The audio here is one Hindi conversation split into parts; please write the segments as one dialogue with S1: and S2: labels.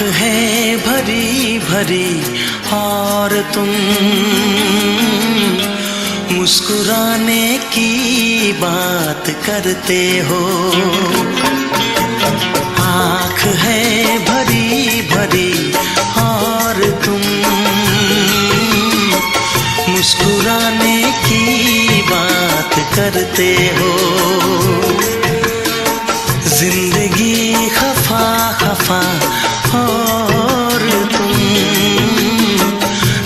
S1: है भरी भरी और तुम मुस्कुराने की बात करते हो। आँख है भरी भरी और तुम मुस्कुराने की बात करते हो। जिंदगी खफा खफा और तुम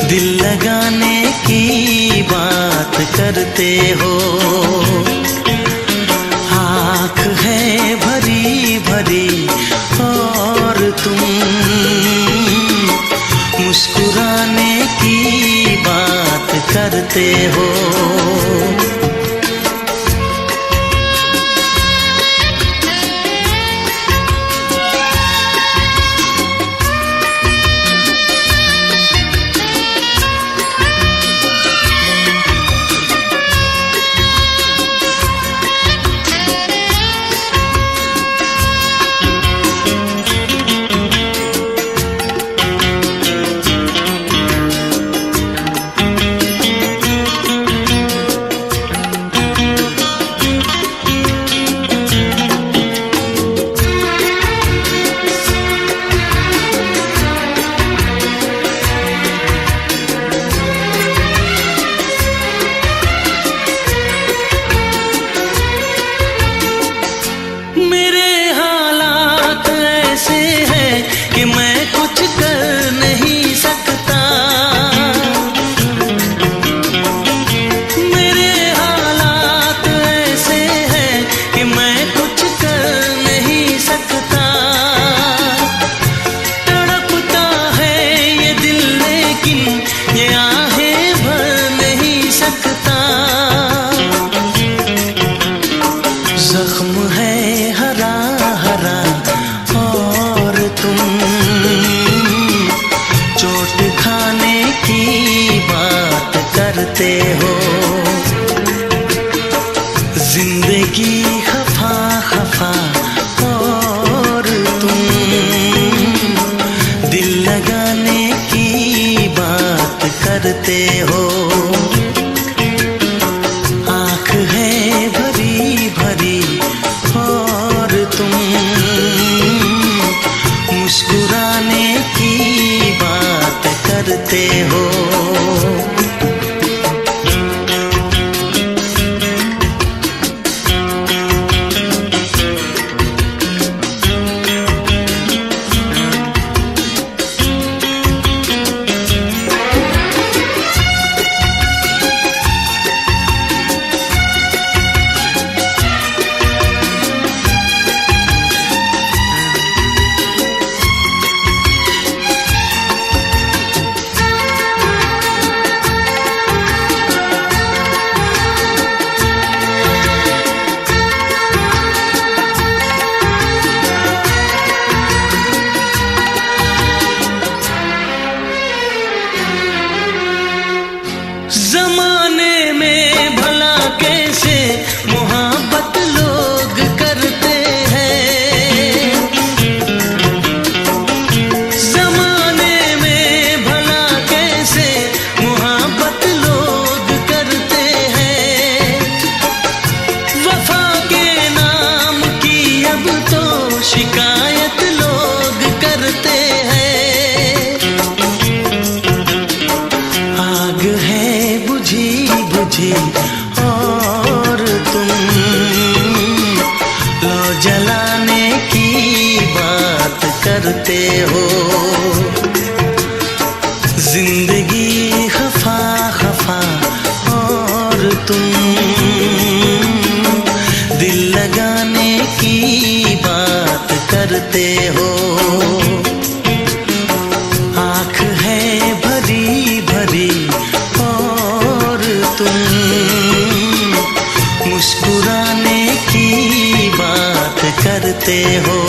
S1: दिल लगाने की बात करते हो। आँख है भरी भरी और तुम मुस्कुराने की बात करते हो। कि मैं कुछ कर नहीं सकता। मेरे हालात ऐसे हैं कि मैं कुछ कर नहीं सकता। तड़पता है ये दिल लेकिन ये आहें भर नहीं सकता। जख्म है हरा हरा और तुम चोट खाने की बात करते हो। जिंदगी खफा खफा और तुम दिल लगाने की बात करते हो। आँख है भरी भरी और तुम मुस्कुराने की बात करते हो। जमाने में भला कैसे मोहब्बत लोग करते हैं। जमाने में भला कैसे मोहब्बत लोग करते हैं। वफा के नाम की अब तो शिकायत लोग करते हैं। आग है बुझी बुझी और तुम लो जलाने की बात करते हो। जिंदगी खफा खफा और तुम दिल लगाने की बात करते हो। आँख है भरी भरी और तुम मुस्कुराने की बात करते हो।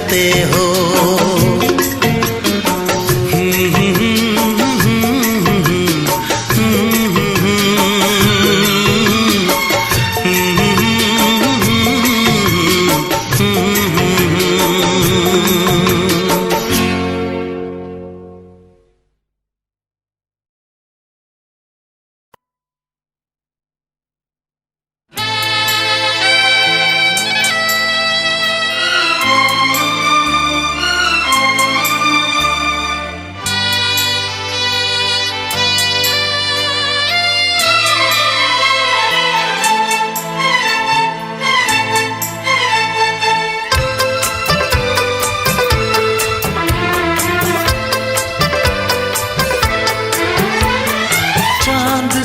S1: करते हो।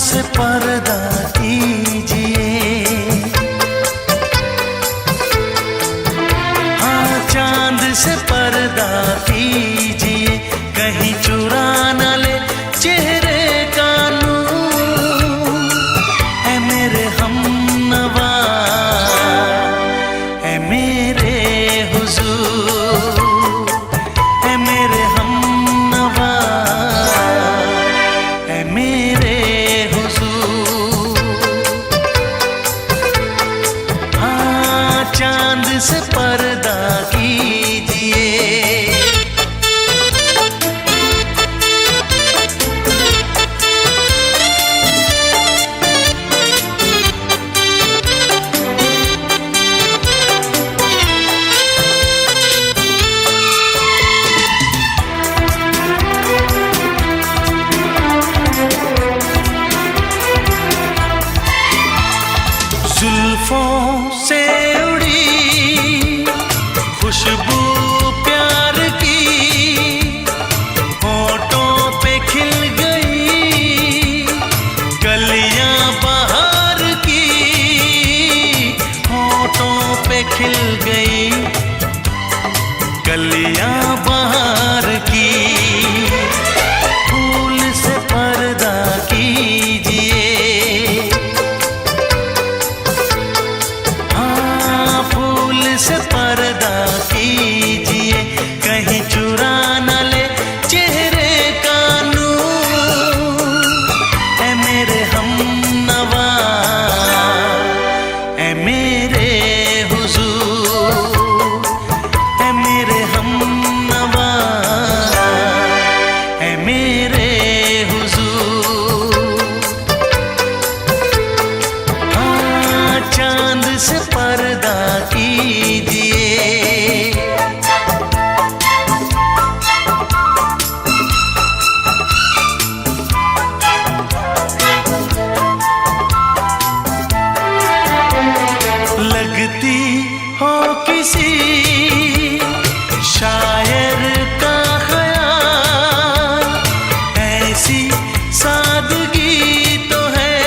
S1: से पर्दा कीजिए, हाँ चांद से पर्दा कीजिए, कहीं चुरा न ले चेहरे का नूर। ऐ मेरे हमनवा, ऐ मेरे हुजूर, ऐ मेरे हमनवा, ऐ मेरे चांद से पर्दा कीजिए। जुल्फों से खुशबू प्यार की होठों पे खिल गई, कलियां बहार की होठों पे खिल गई, कलियां बहार की। फूल से पर्दा कीजिए, हाँ फूल से पर्दा कीजिए, कहीं चुरा न ले चेहरे का नूर। ऐ मेरे हमनवा, ऐ मेरे हुजूर, ऐ मेरे हमनवा, ऐ मेरे हुजूर। हाँ चांद से पर्दा कीजिए। लगती हो किसी शायर का ख्याल, ऐसी सादगी तो है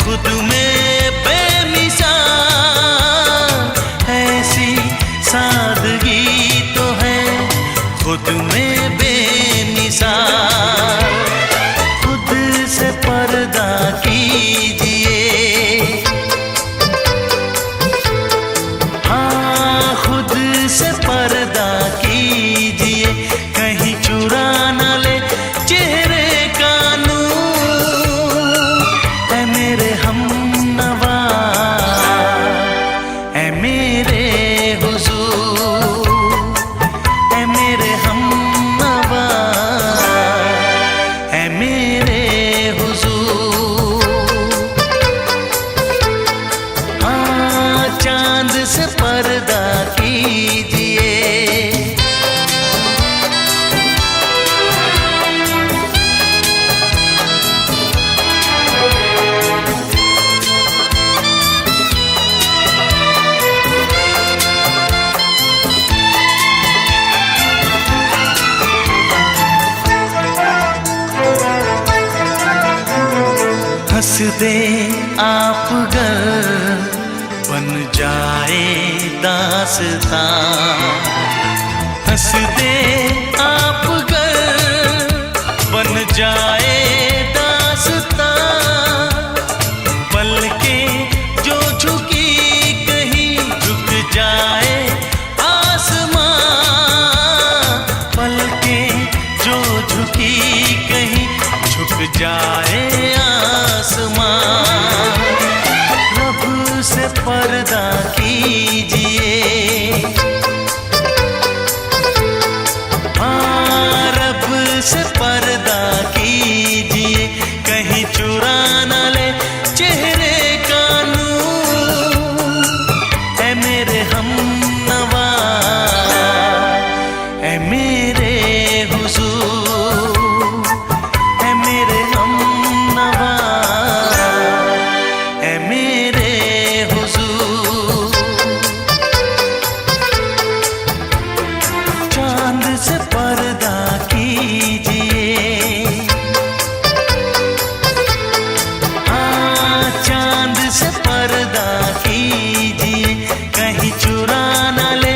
S1: खुद में बेमिसाल, ऐसी सादगी तो है खुद में बेमिसाल। खुद से पर्दा कीजिए, हाँ खुद से पर्दा कीजिए, कहीं चुरा न ले चेहरे का नूर। ऐ मेरे हमनवा, ऐ मेरे हुजूर, ऐ मेरे हमनवा, ऐ मेरे हुजूर। हाँ चांद से पर्दा कीजिए। हंस दे आप गर बन जाए दास्तां, हंस दे आप गर बन जाए दास्तां। पलकें जो झुकी कहीं झुक जाए आसमां, जाए आसमां। रब से पर्दा कीजिए, हाँ रब से पर्दा कीजिए, कहीं चुरा न ले चेहरे का नूर। ऐ मेरे हमनवा, ऐ मेरे हुजूर, ऐ मेरे हमनवा, ऐ मेरे हुजूर। चांद से पर्दा कीजिए, हाँ चांद से पर्दा कीजिए, कहीं चुरा न ले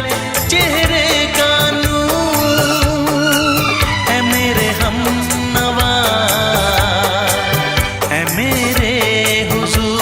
S1: चेहरे का नूर। ऐ मेरे हमनवा, ऐ मेरे हुजूर।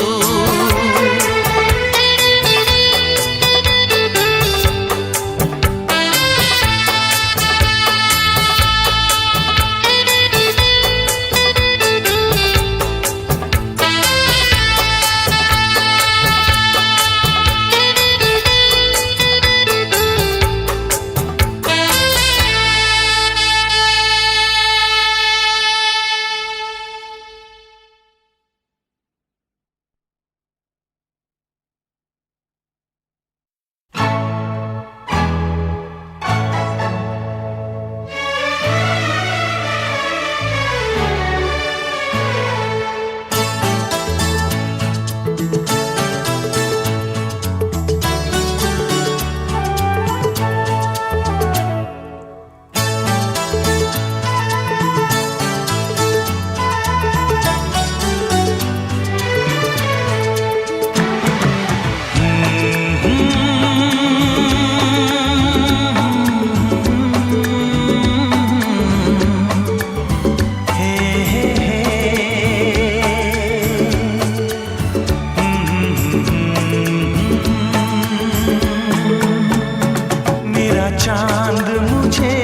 S1: मेरा चांद मुझे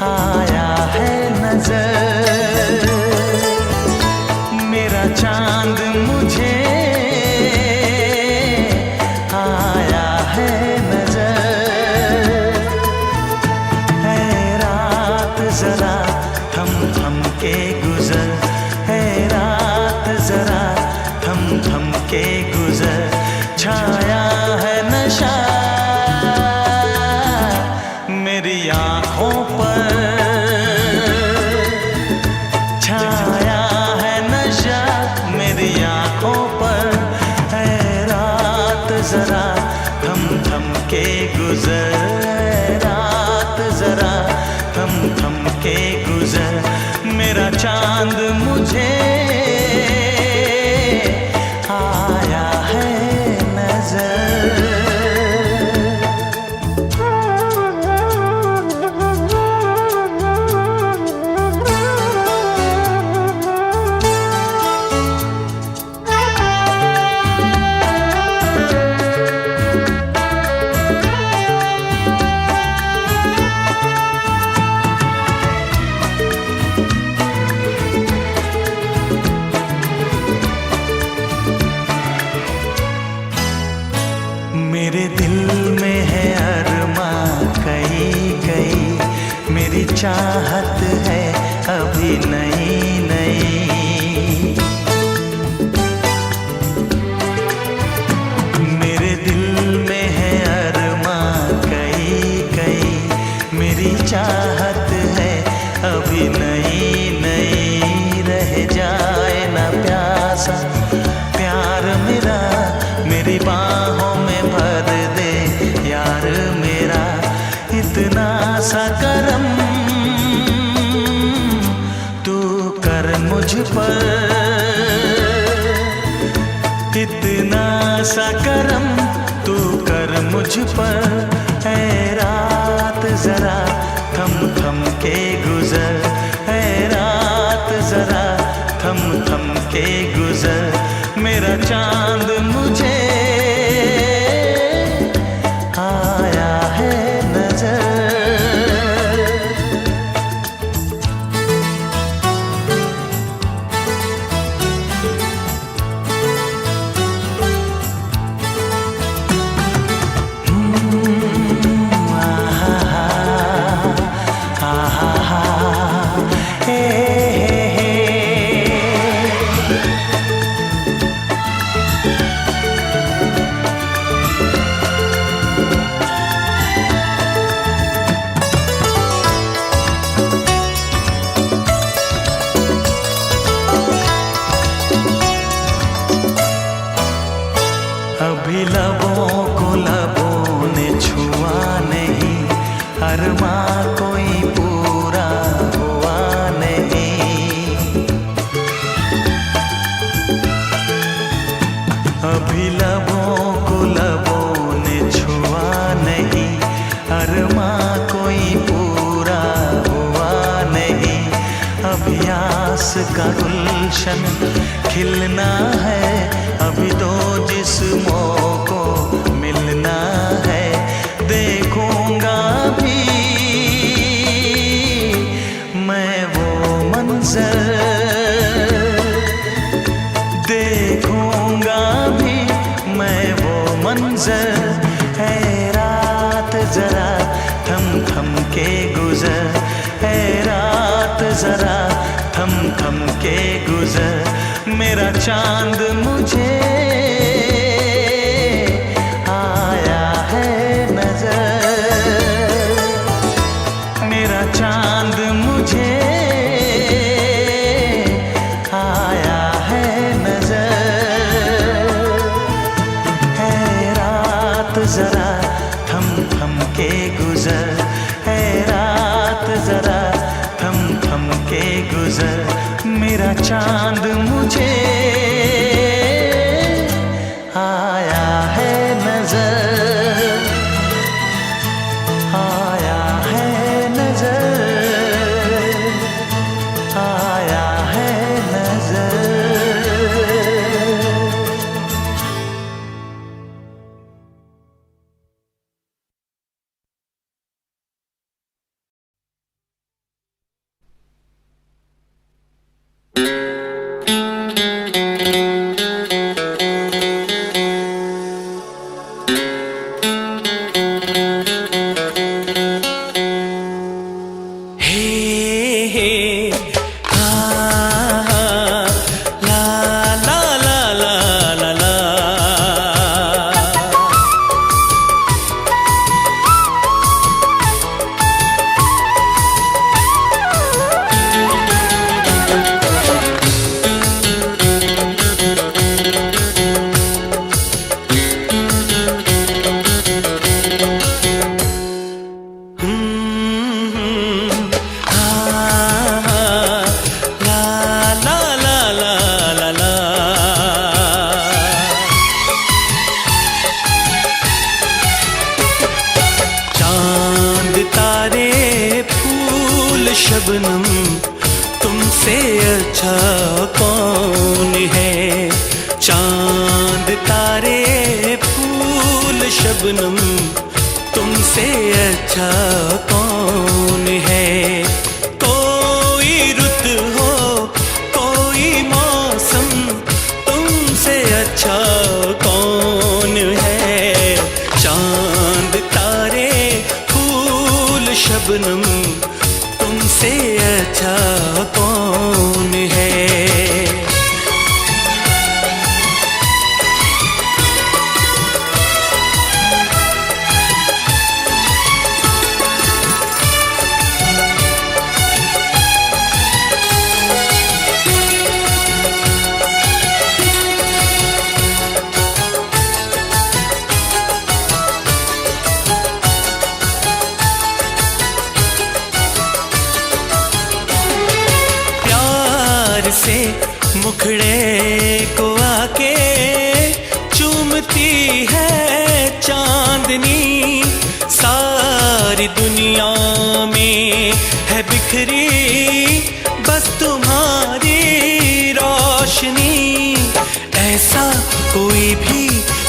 S1: आया है नजर, मेरा चांद मुझे आया है नजर। है रात जरा थम थम के गुजर, है रात जरा थम थम के गुजर। छाया है नशा मेरी आँखों पर, छाया है नशा मेरी आँखों पर। है रात जरा थम थम के गुजर, है रात जरा थम थम के गुजर। मेरा चांद मुझे आया है नजर। मेरे दिल में है अरमा कई कई, मेरी चाहत है अभी नई नई। मेरे दिल में है अरमा कई कई, मेरी चाहत है अभी नई नई। रह जाए ना प्यासा प्यार मेरा, मेरी बाहों में भर दे यार मेरा। इतना सा करम तू कर मुझ पर, इतना सा करम तू कर मुझ पर। है रात जरा थम थम के गुजर, है रात जरा थम थम के गुजर। मेरा चांद मुझे आया है नजर। अभी लबों को लबों ने छुआ नहीं, अरमा कोई पूरा हुआ नहीं। अभी लबों को लबों ने छुआ नहीं, अरमा कोई पूरा हुआ नहीं। अभी आस का गुलशन खिलना है, अभी दो जिस्मों को मिलना है। देखूंगा भी मैं वो मंजर, देखूंगा भी मैं वो मंजर। है रात जरा थम थम के गुजर, है रात जरा थम थम के गुजर। मेरा चांद मुझे आया है नजर, मेरा चांद मुझे आया है नजर। है रात जरा थम थम के गुजर, है रात जरा थम थम के गुजर। मेरा चांद मुझे आया है नजर, आया है नजर, आया है नजर। शबनम तुमसे अच्छा कौन है। चांद तारे फूल शबनम तुमसे अच्छा कौन है। कोई रुत हो कोई मौसम तुमसे अच्छा कौन है। चांद तारे फूल शबनम तुमसे अच्छा कौन है। से मुखड़े को आके चूमती है चांदनी। सारी दुनिया में है बिखरी बस तुम्हारी रोशनी। ऐसा कोई भी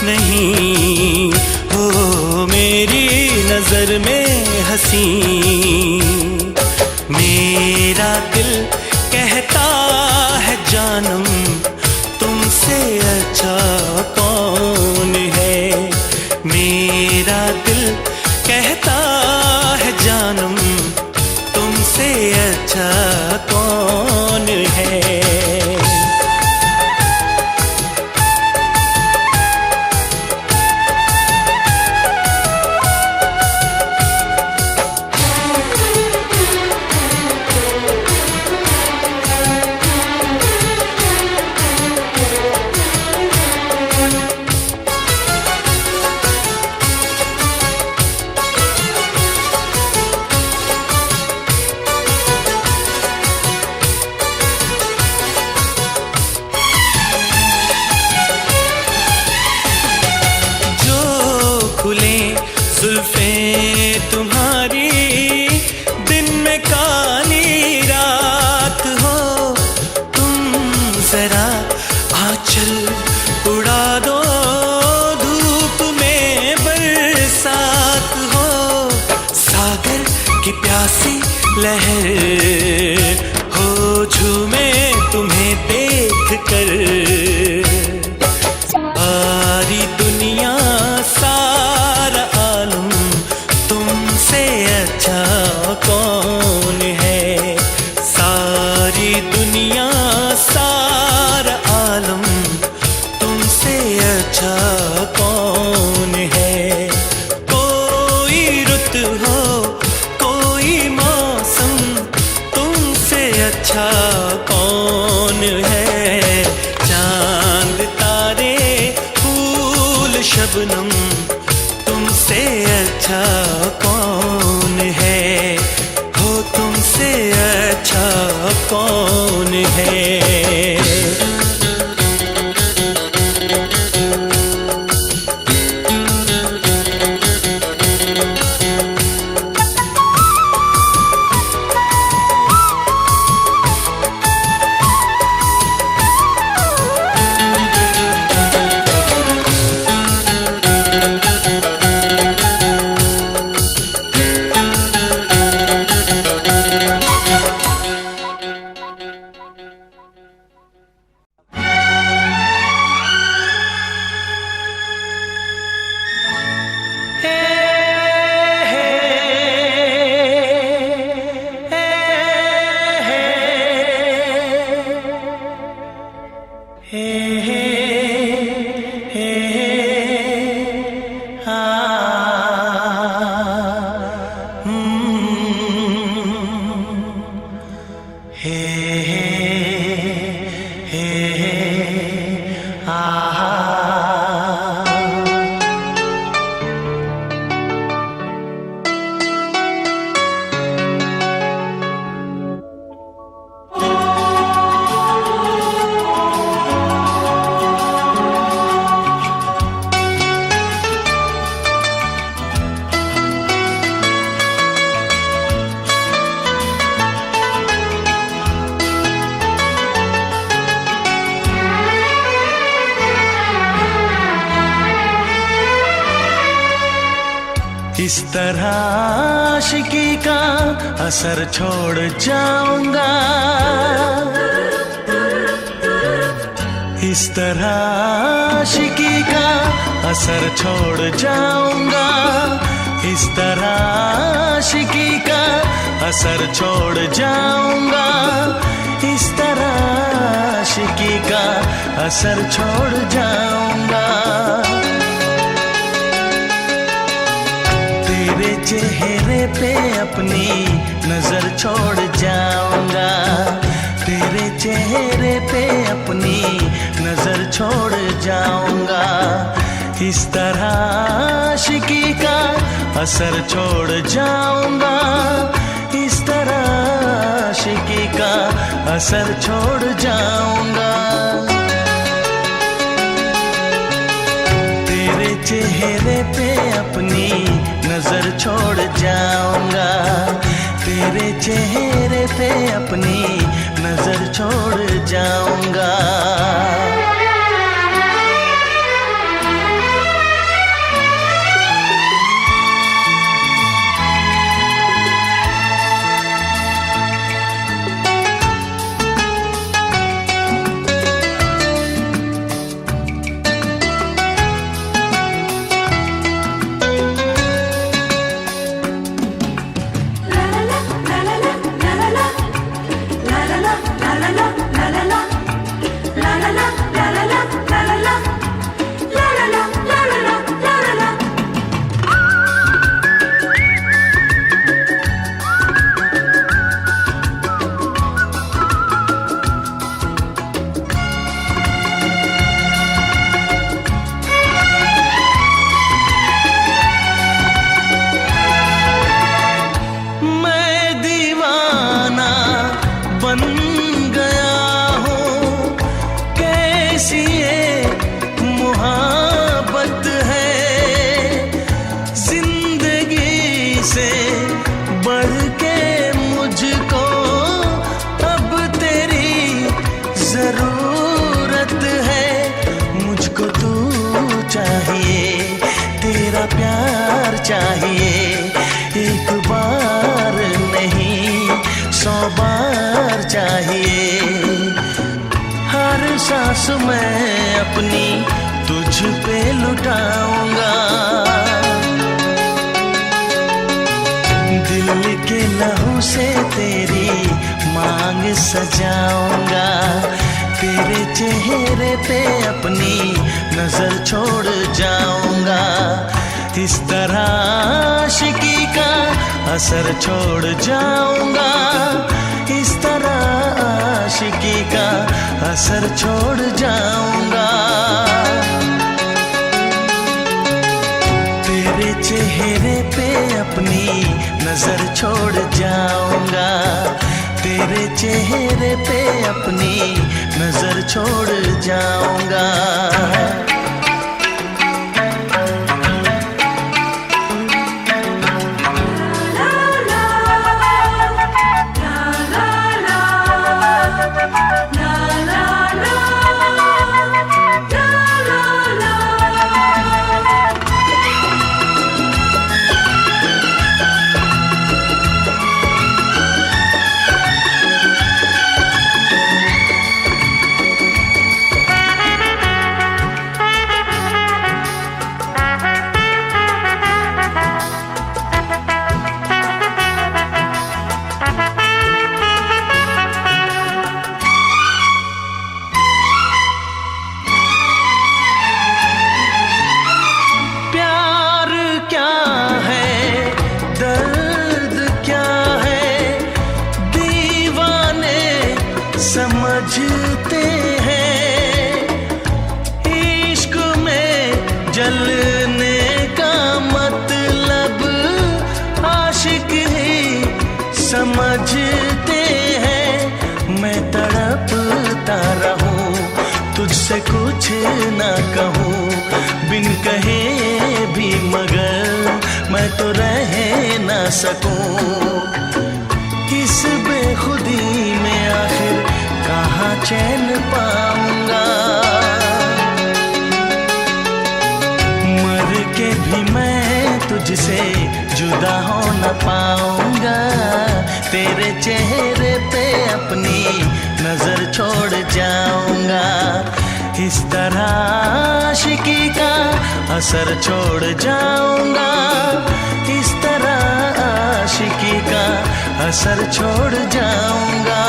S1: नहीं हो मेरी नजर में हंसी। मेरा दिल कहता है जानम तुमसे अच्छा कौन है। मेरा दिल कहता है जानम तुमसे अच्छा कौन है। लहर हो झूमे तुम्हें देख कर। सारी दुनिया सारा आलम तुमसे अच्छा कौन है। सारी दुनिया सारा आलम तुमसे अच्छा कौन है। कोई रुत हो कोई मौसम तुमसे अच्छा कौन है। चांद तारे फूल शबनम तुमसे अच्छा कौन है। हो तुमसे अच्छा कौन है। इस तरह आशिकी का असर छोड़ जाऊंगा। इस तरह आशिकी का असर छोड़ जाऊंगा। इस तरह आशिकी का असर छोड़ जाऊंगा। इस तरह आशिकी का असर छोड़ जाऊंगा। तेरे चेहरे पे अपनी नजर छोड़ जाऊंगा। तेरे चेहरे पे अपनी नजर छोड़ जाऊंगा। इस तरह आशिकी का असर छोड़ जाऊंगा। इस तरह आशिकी का असर छोड़ जाऊंगा। तेरे चेहरे पे अपनी नजर छोड़ जाऊंगा। तेरे चेहरे पे अपनी नजर छोड़ जाऊंगा।
S2: la la la
S1: सांस मैं अपनी तुझ पे लुटाऊंगा। दिल के लहू से तेरी मांग सजाऊंगा। तेरे चेहरे पे अपनी नजर छोड़ जाऊंगा। इस तरह आशिकी का असर छोड़ जाऊंगा। इस तरह आशिकी का असर छोड़ जाऊंगा। तेरे चेहरे पे अपनी नजर छोड़ जाऊंगा। तेरे चेहरे पे अपनी नजर छोड़ जाऊंगा। समझते हैं इश्क में जलने का मतलब आशिक ही समझते हैं। मैं तड़पता रहूं तुझसे कुछ ना कहूं बिन कहे भी मगर मैं तो रह ना सकूं। इस बेखुदी में आखिर कहाँ चैन पाऊंगा। मर के भी मैं तुझसे जुदा हो न पाऊंगा। तेरे चेहरे पे अपनी नजर छोड़ जाऊंगा। इस तरह आशिकी का असर छोड़ जाऊंगा। इस तरह आशिकी का असर छोड़ जाऊंगा।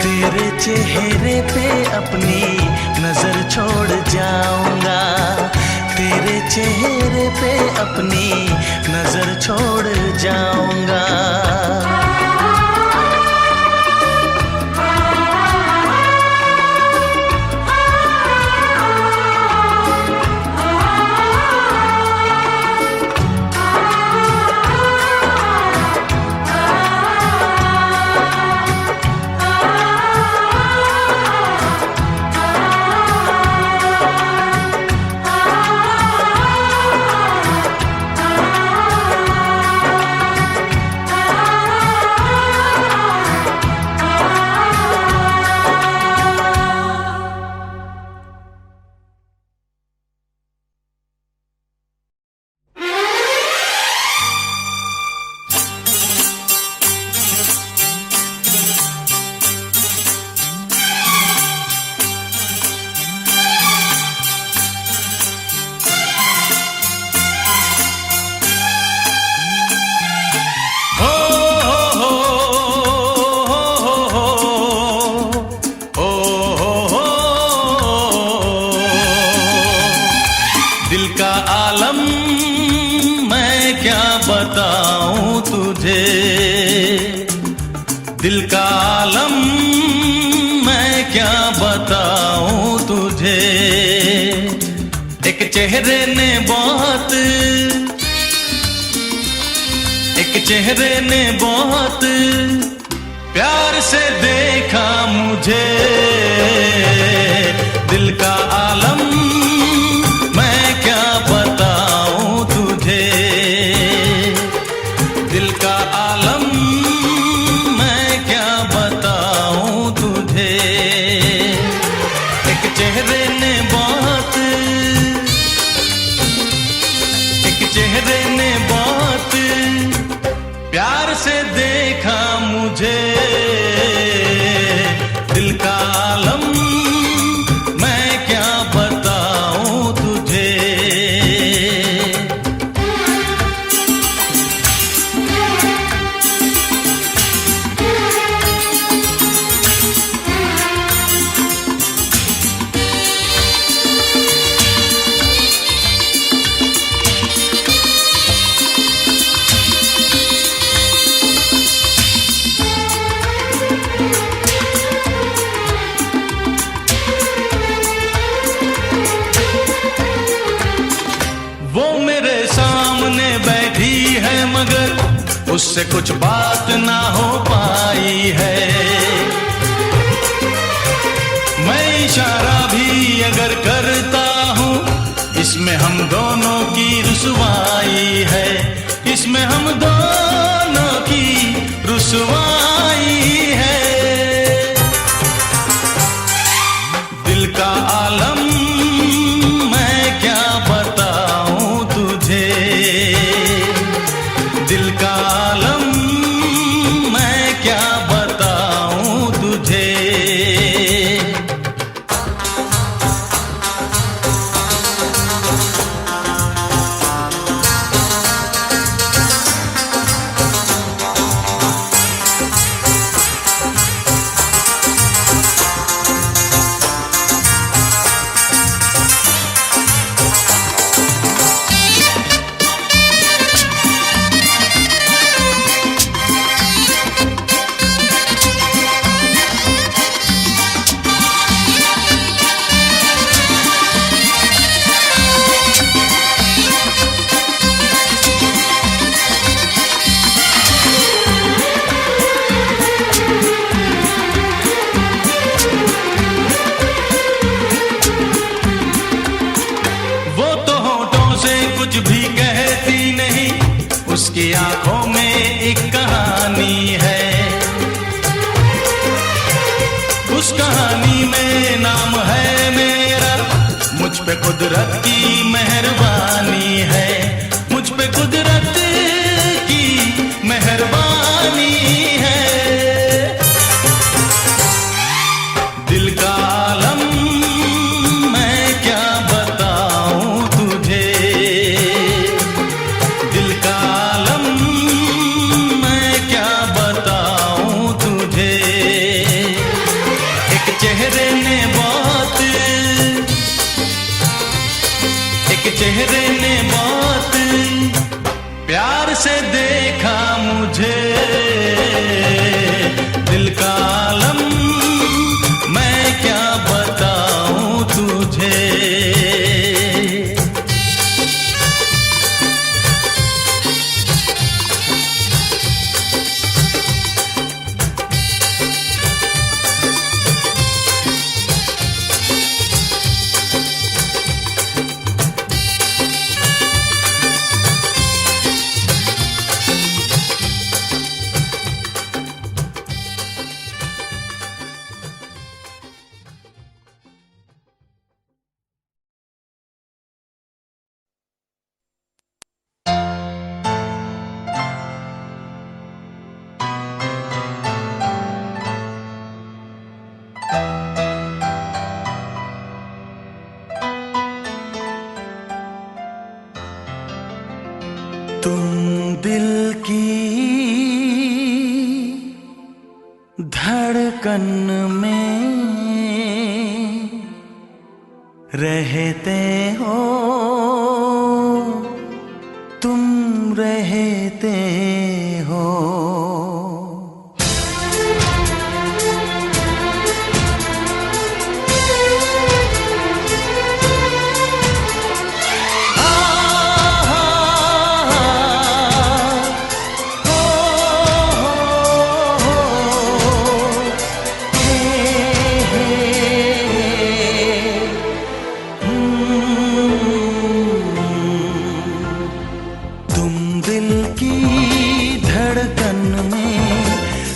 S1: तेरे चेहरे पे अपनी नजर छोड़ जाऊंगा। तेरे चेहरे पे अपनी नजर छोड़ जाऊंगा। बताऊं तुझे दिल का आलम मैं क्या बताऊं तुझे। एक चेहरे ने बहुत प्यार से देखा मुझे। दिल का आलम मैं क्या बताऊं तुझे। दिल का आलम मैं क्या बताऊं तुझे। एक चेहरे ने बहुत प्यार से देखा मुझे। उससे कुछ बात ना हो पाई है। मैं इशारा भी अगर करता हूँ, इसमें हम दोनों की रुसवाई है, इसमें हम दोनों की रुसवाई है। दिल का आलम मैं क्या बताऊं तुझे, दिल का आलम मैं क्या बताऊं तुझे। कुछ भी कहती नहीं, उसकी आंखों में एक कहानी है, उस कहानी में नाम है मेरा। मुझ पे कुदरत की मेहरबानी है, मुझ पे कुदरत की मेहरबानी है। दिल का आलम मैं क्या बताऊं तुझे, दिल का आलम मैं क्या बताऊं तुझे। एक चेहरे ने बहुत, एक चेहरे ने बहुत प्यार से देखा मुझे। दिल का आलम मैं क्या बताऊं तुझे। तुम दिल की धड़कन में रहते हो, तुम रहते हो।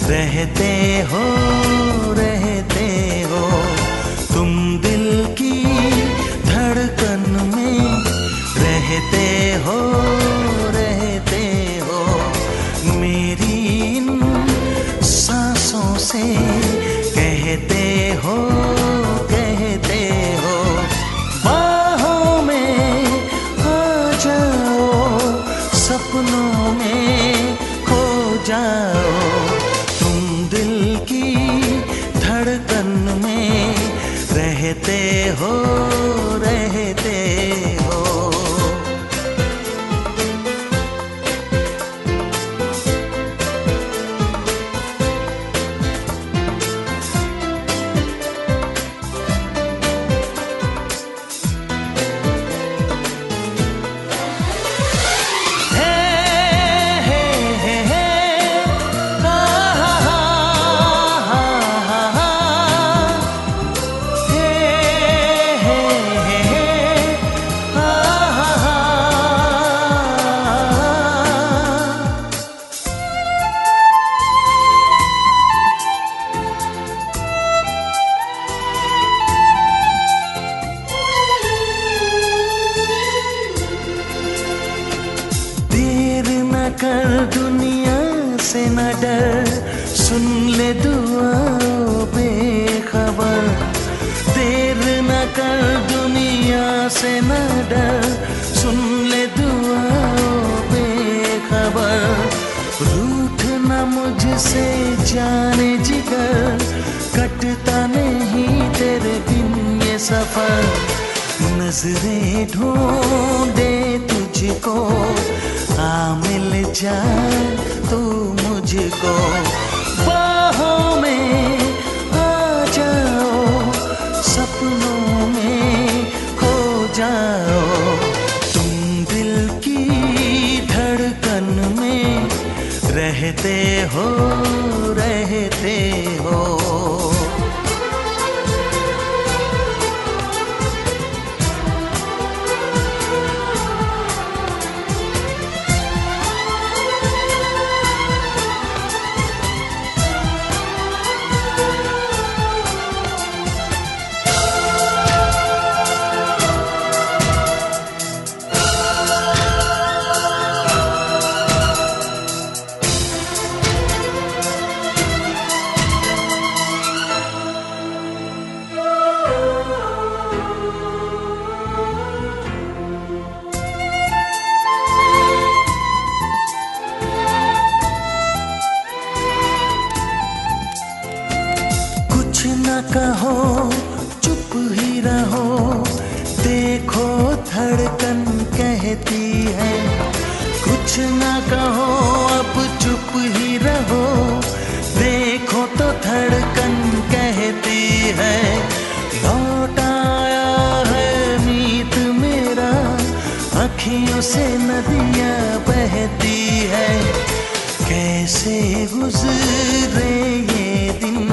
S1: रहते हो, रहते हो, तुम दिल की धड़कन में रहते हो, रहते हो। मेरी इन सांसों से कहते हो, कहते हो। बाहों में आ जाओ, सपनों में खो जाओ। धड़कन में रहते हो, रहते हो। से न डर, सुन ले दुआओं बेखबर। रूठ न मुझसे जाने जिगर, कटता नहीं तेरे बिन ये सफर। नजरें ढूंढे तुझको, आ मिल जाए तू मुझको। बाहों में आ जाओ, सपनों में खो जाओ। तुम दिल की धड़कन में रहते हो, रहते हो। कहो चुप ही रहो, देखो धड़कन कहती है। कुछ ना कहो अब चुप ही रहो, देखो तो धड़कन कहती है। लौट आया है मीत मेरा, अखियों से नदियाँ बहती है। कैसे गुजरे ये दिन,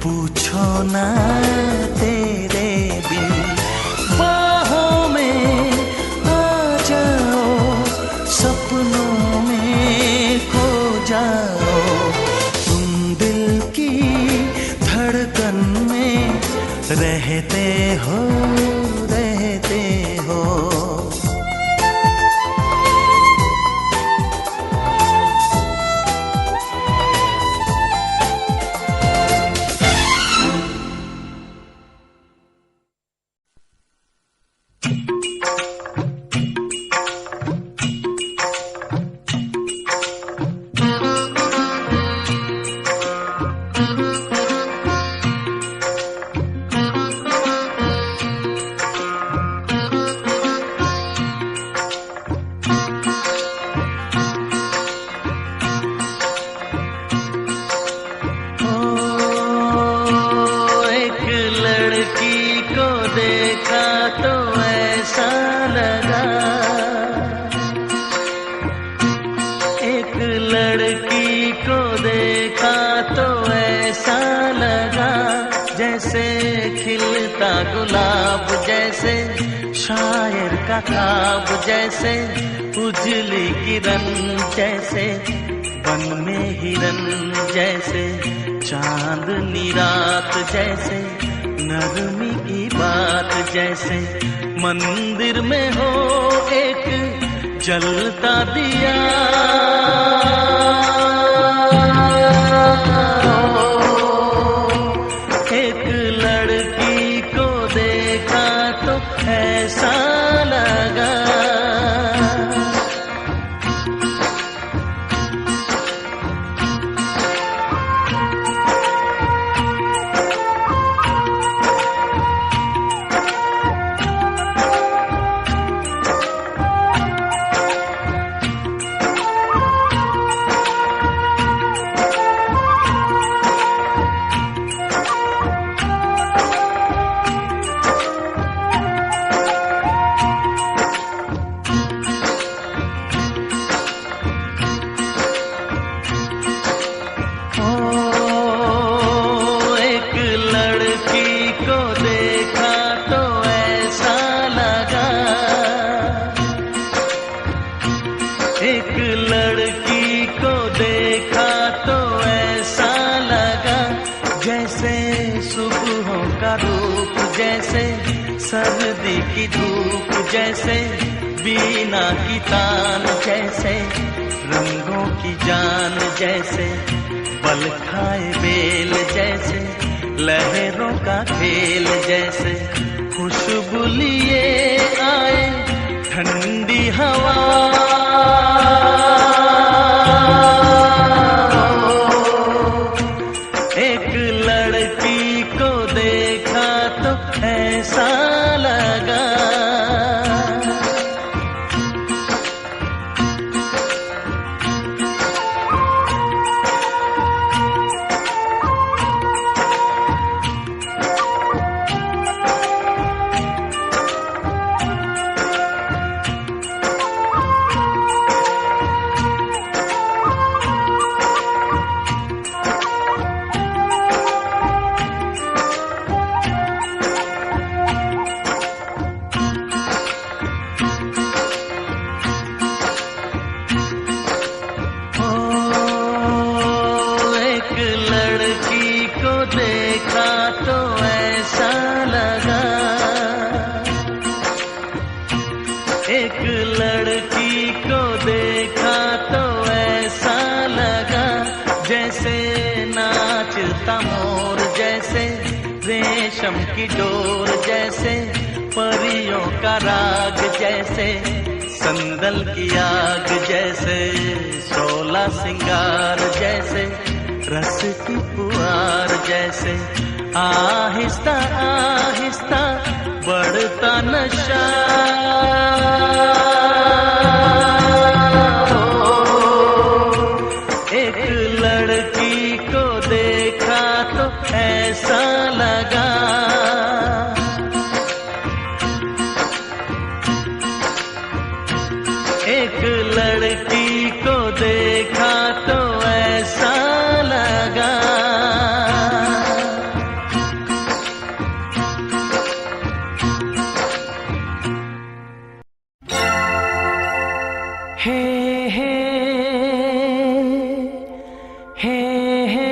S1: पूछो ना तेरे बिन। बाहों में आ जाओ, सपनों में खो जाओ। तुम दिल की धड़कन में रहते हो, रहते हो।
S2: लड़की को देखा तो ऐसा लगा, जैसे खिलता गुलाब, जैसे शायर का ख्वाब, जैसे उजली किरण, जैसे बन में हिरन, जैसे चांदनी रात, जैसे नरमी की बात, जैसे मंदिर में हो एक जलता दिया। एक लड़की को देखा तो ऐसा लगा, एक लड़की को देखा तो ऐसा लगा, जैसे सुबहों का रूप, जैसे सर्दी की धूप, जैसे बीना की तान, जैसे रंगों की जान, जैसे बल खाए बेल, जैसे लहरों का खेल, जैसे खुशबू लिए ठंडी हवा एक लड़की को देखा तो ऐसा लगा देखा तो ऐसा लगा एक लड़की को देखा तो ऐसा लगा जैसे नाचता मोर जैसे रेशम की डोर जैसे परियों का राग जैसे संदल की आग जैसे सोलह सिंगार जैसे रस की पुआर जैसे आहिस्ता आहिस्ता बढ़ता नशा एक लड़की को देखा तो ऐसा लगा एक लड़की को देखा तो ऐसा लगा हे हे हे हे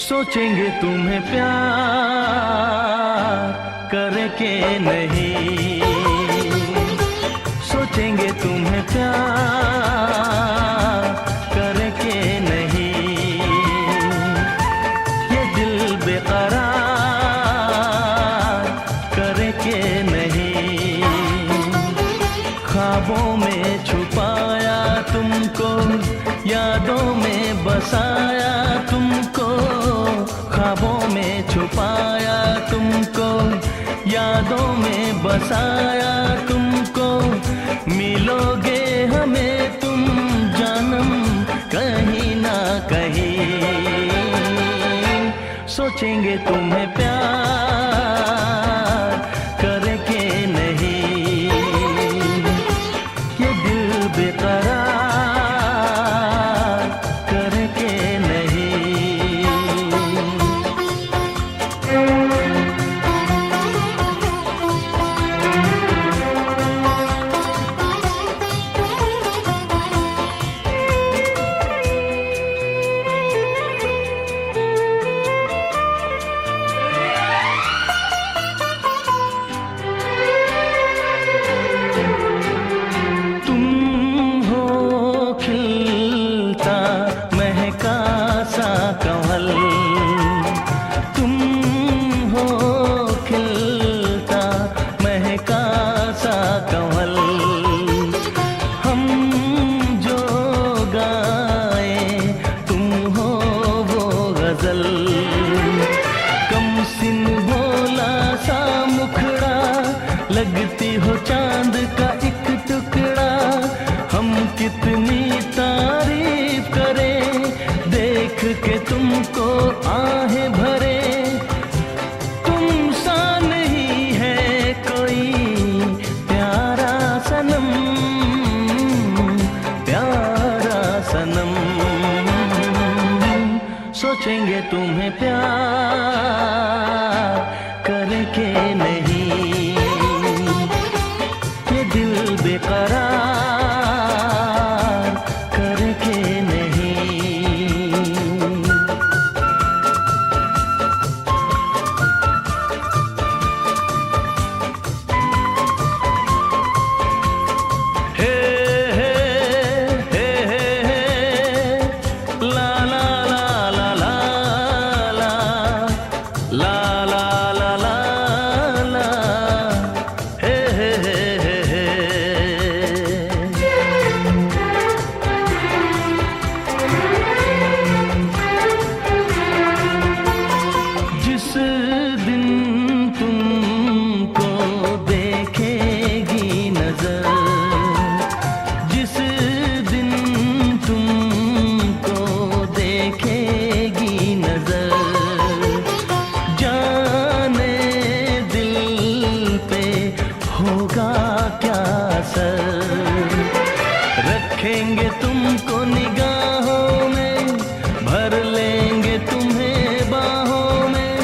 S2: सोचेंगे तुम्हें प्यार करके नहीं सोचेंगे तुम्हें प्यार करके नहीं ये दिल बेकरार करके नहीं ख्वाबों में छुपाया तुमको यादों में बसाया तुमको ख्वाबों में छुपाया तुमको यादों में बसाया तुमको मिलोगे हमें तुम जानम कहीं ना कहीं सोचेंगे तुम्हें प्यार करके नहीं ये दिल बेकरार करके लगती हो चांद का एक टुकड़ा हम कितनी तारीफ करें देख के तुमको आहें भरे तुम सा नहीं है कोई प्यारा सनम सोचेंगे तुम्हें प्यार करे के नहीं, ये दिल बेकरार करे के नहीं। हे हे हे हे हे ला ला ला ला ला ला ला ला ला ला ला हे हे हे हे हे। जिस दिन तुमको देखेगी नजर, जिस दिन तुमको देखेगी नजर, जाने दिल पे होगा क्या असर। रखेंगे तुमको निगाहों में, भर लेंगे तुम्हें बाहों में,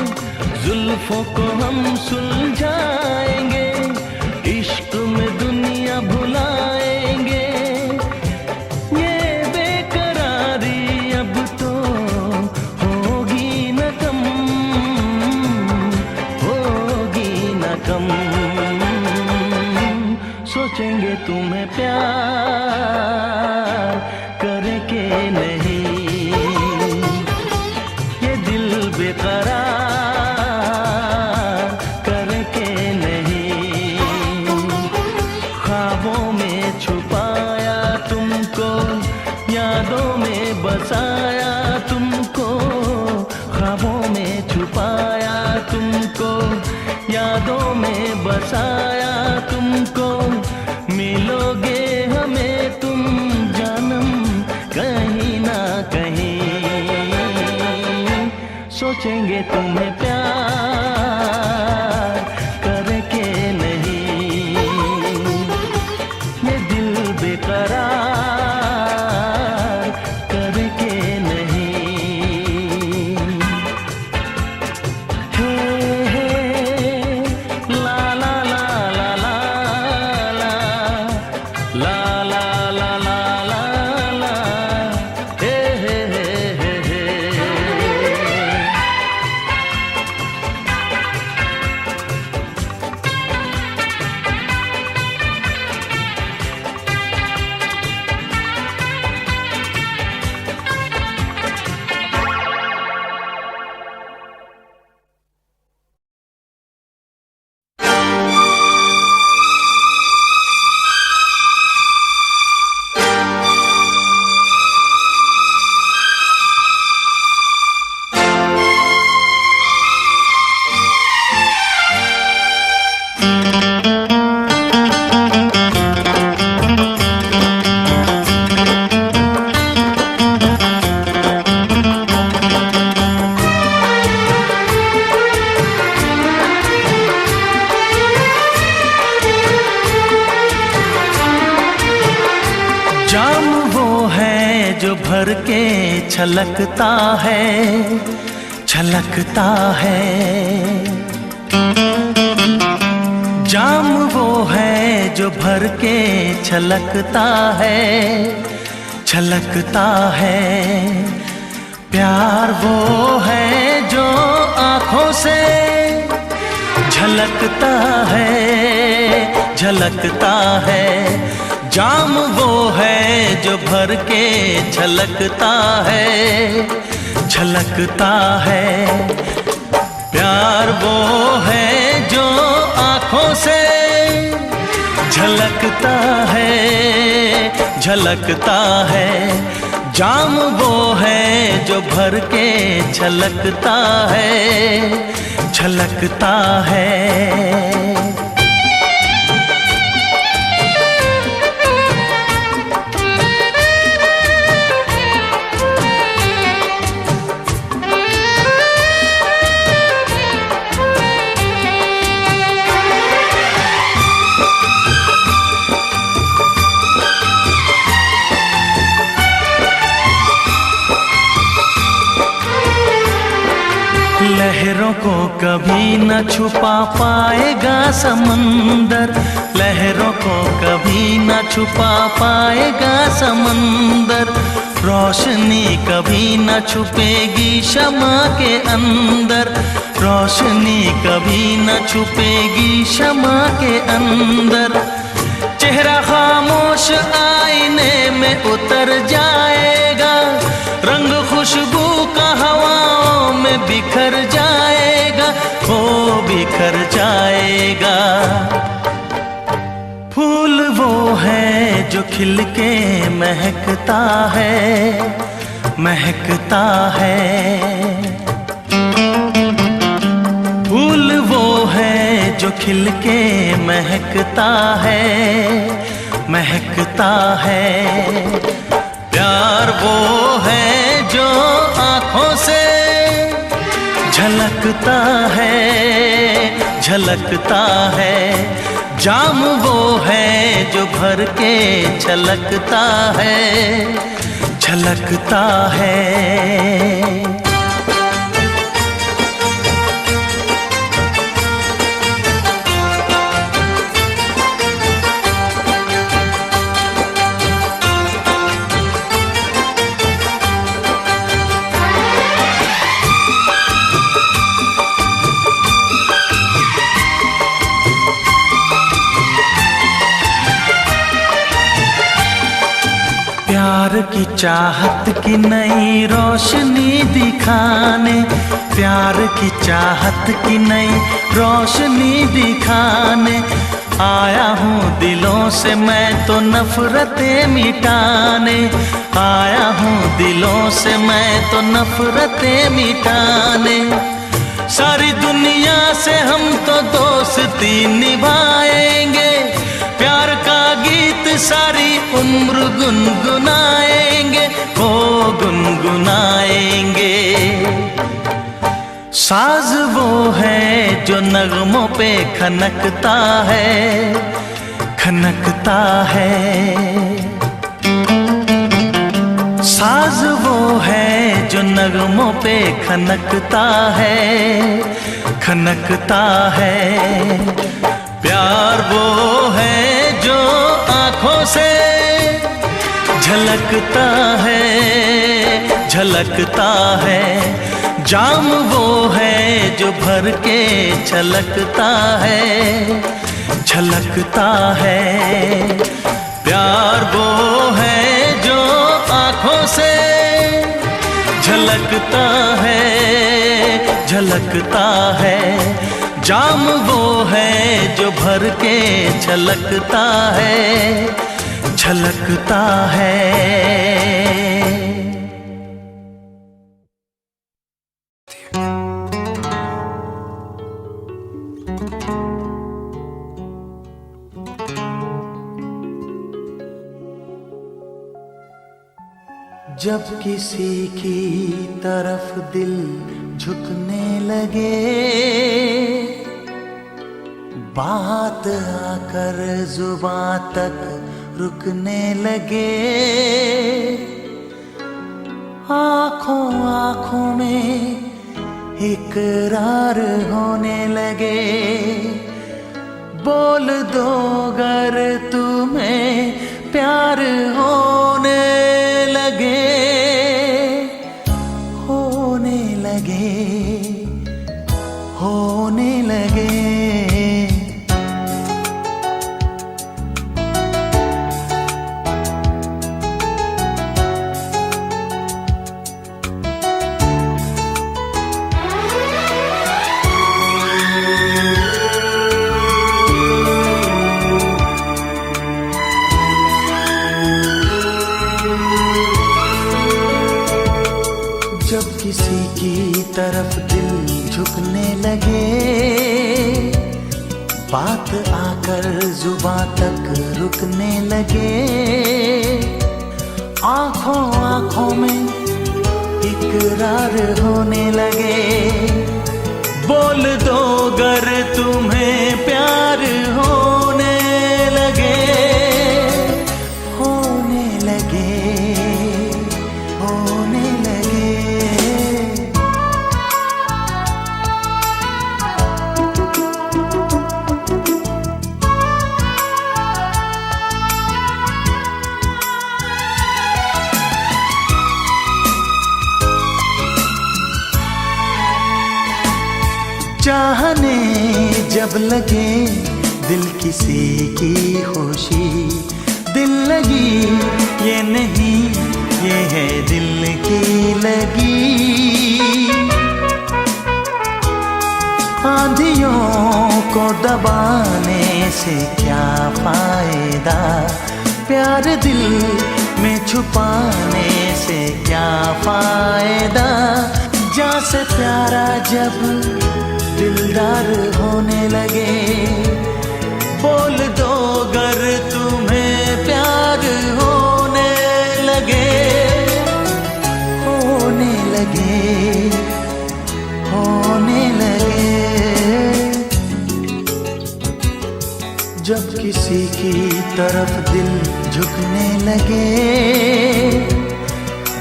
S2: जुल्फों को हम सुलझाएंगे, इश्क में दुनिया भुलाएंगे। ये बेकरारी अब तो होगी न कम, होगी न कम। सोचेंगे तुम्हें प्यार करे के नहीं, ये दिल बेकरार करे के नहीं। ख्वाबों में छुपाया तुमको, यादों में बसाया तुमको, ख्वाबों में छुपाया तुमको, यादों में बसाया तुमको। मिलोगे हमें तुम जानम कहीं ना कहीं। सोचेंगे तुम्हें प्यार करे के नहीं, ये दिल बेकरार करे के नहीं। हे हे ला ला ला ला ला ला ला ला ला ला ला हे हे हे हे हे। जाम वो है जो भर के छलकता है, छलकता है। जाम वो है जो भर के छलकता है, छलकता है। प्यार वो है जो आँखों से झलकता है, झलकता है। जाम वो है जो भर के छलकता है, छलकता है। प्यार वो है जो आँखों से झलकता है, झलकता है। जाम वो है जो भर के छलकता है, छलकता है। लहरों को कभी न छुपा पाएगा समंदर, लहरों को कभी न छुपा पाएगा समंदर। रोशनी कभी न छुपेगी शमा के अंदर, रोशनी कभी न छुपेगी शमा के अंदर। चेहरा खामोश आईने में उतर जाएगा, रंग खुशबू का हवाओं में बिखर जाएगा, वो बिखर जाएगा। फूल वो है जो खिल के महकता है, महकता है। फूल वो है जो खिल के महकता है, महकता है। प्यार वो है जो आँखों से झलकता है, झलकता है। जाम वो है जो भर के छलकता है, छलकता है। प्यार की चाहत की नई रोशनी दिखाने, प्यार की चाहत की नई रोशनी दिखाने आया हूँ दिलों से मैं तो नफरतें मिटाने, आया हूँ दिलों से मैं तो नफरतें मिटाने। सारी दुनिया से हम तो दोस्ती निभाएंगे, प्यार का गीत सारी उम्र गुनगुनाएंगे, वो गुनगुनाएंगे। साज वो है जो नगमों पे खनकता है, खनकता है। साज वो है जो नगमों पे खनकता है, खनकता है। प्यार वो है जो आँखों से झलकता है, झलकता है। जाम वो है जो भर के छलकता है, छलकता है। प्यार वो है जो आँखों से झलकता है, झलकता है। जाम वो है जो भर के छलकता है, छलकता है। जब किसी की तरफ दिल झुकने लगे, बात आकर जुबां तक रुकने लगे, आँखों आँखों में इकरार होने लगे। बोल दो अगर तुम्हें प्यार होने लगे, होने लगे, होने लगे। जब किसी की तरफ दिल झुकने लगे, बात आकर जुबां तक रुकने लगे, आँखों आँखों में इकरार होने लगे। बोल दो अगर तुम्हें प्यार होने लगे, होने लगे, होने लगे। चाहने जब लगे दिल किसी की खुशी, दिल लगी ये नहीं ये है दिल की लगी। आंधियों को दबाने से क्या फायदा, प्यार दिल में छुपाने से क्या फायदा। जा से प्यारा जब दिलदार होने लगे, बोल दो अगर तुम्हें प्यार होने लगे। होने लगे, होने लगे। जब किसी की तरफ दिल झुकने लगे,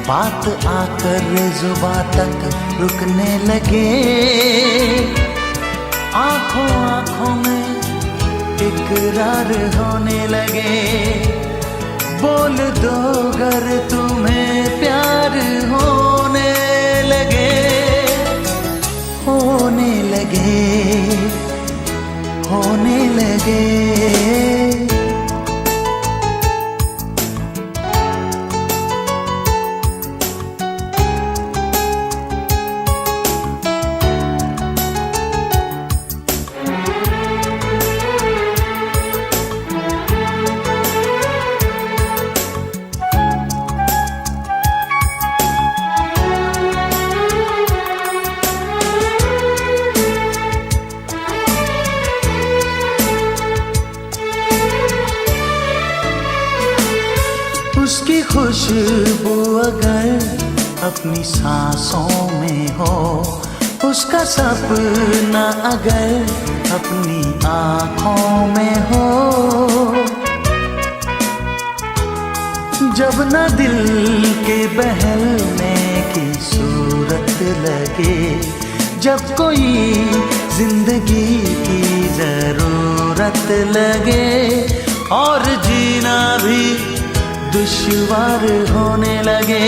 S2: बात आकर जुबां तक रुकने लगे। आंखों आंखों में इकरार होने लगे, बोल दो अगर तुम्हें प्यार होने लगे। होने लगे, होने लगे। उसकी खुशबू अगर अपनी सांसों में हो, उसका सपना अगर अपनी आँखों में हो। जब न दिल के बहलने की सूरत लगे, जब कोई जिंदगी की जरूरत लगे, और जीना भी दुश्वार होने लगे,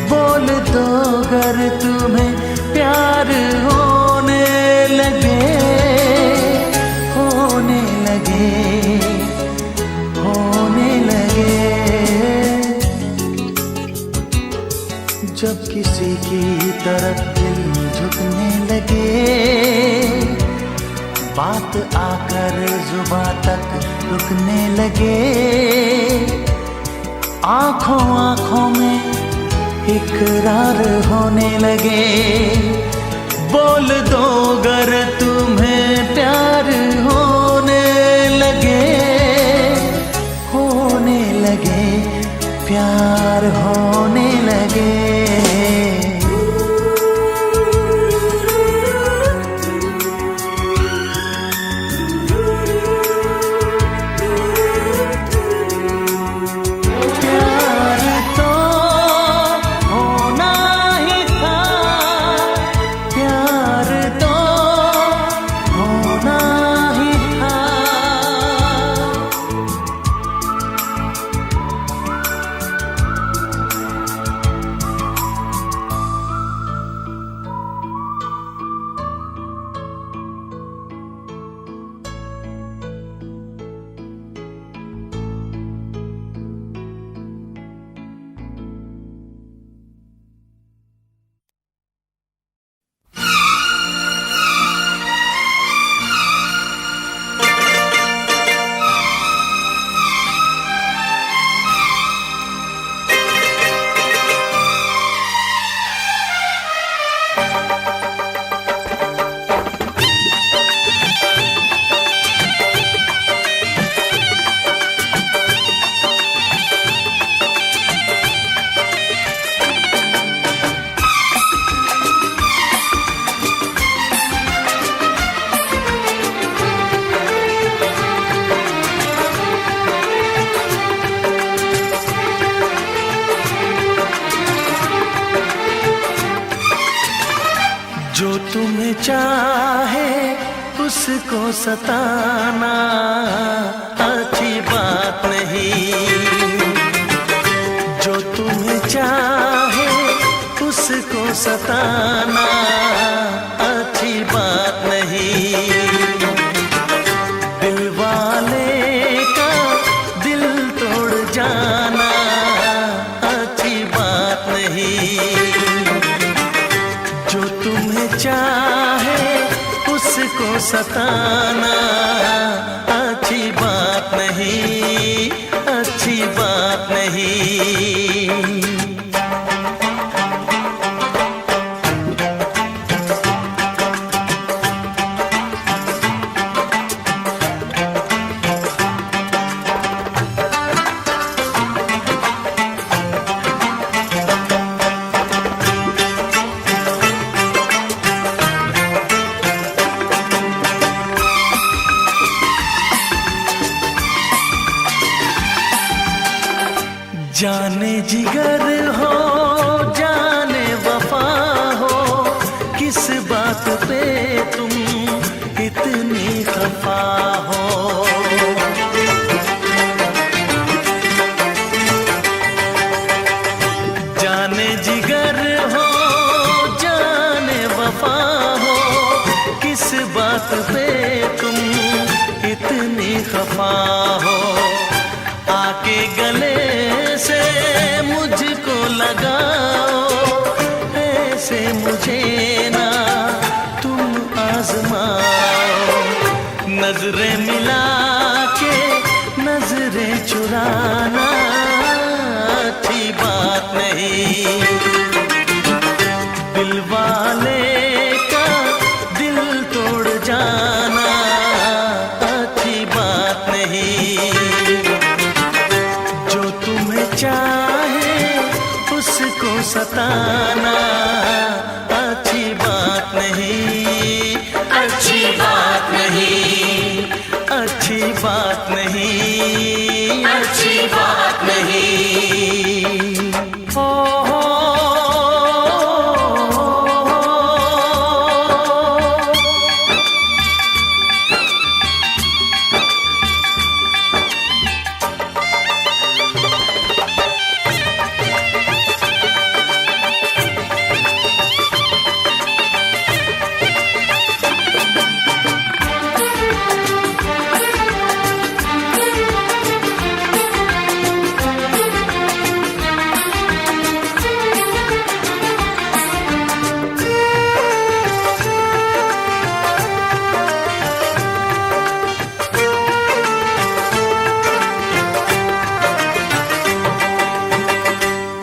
S2: बोल दो अगर तुम्हें प्यार होने लगे। होने लगे, होने लगे। जब किसी की तरफ दिल झुकने लगे, बात आकर जुबां तक रुकने लगे। आंखों आंखों में इकरार होने लगे, बोल दो अगर तुम्हें प्यार होने लगे। होने लगे, प्यार होने लगे। जो तुम्हें चाहे उसको सताना अच्छी बात नहीं। जो तुम्हें चाहे उसको सताना अच्छी अच्छी बात नहीं। दिल वाले का दिल तोड़ जाना अच्छी बात नहीं। जो तुम्हें चाहे उसको सताना अच्छी बात नहीं, अच्छी बात नहीं। जाने जिगर हो जाने वफा हो, किस बात पे तुम इतनी खफा हो। जाने जिगर हो जाने वफा हो, किस बात पे तुम इतनी खफा हो। आके गले से मुझको लगाओ, ऐसे मुझे ना तुम आजमाओ। नजरें मिला के नजरें चुराना अच्छी बात नहीं। दिल वाले का दिल तोड़ जाना अच्छी बात नहीं। चाहे उसको सताना अच्छी बात नहीं, अच्छी बात नहीं, अच्छी बात नहीं, अच्छी बात नहीं। ओ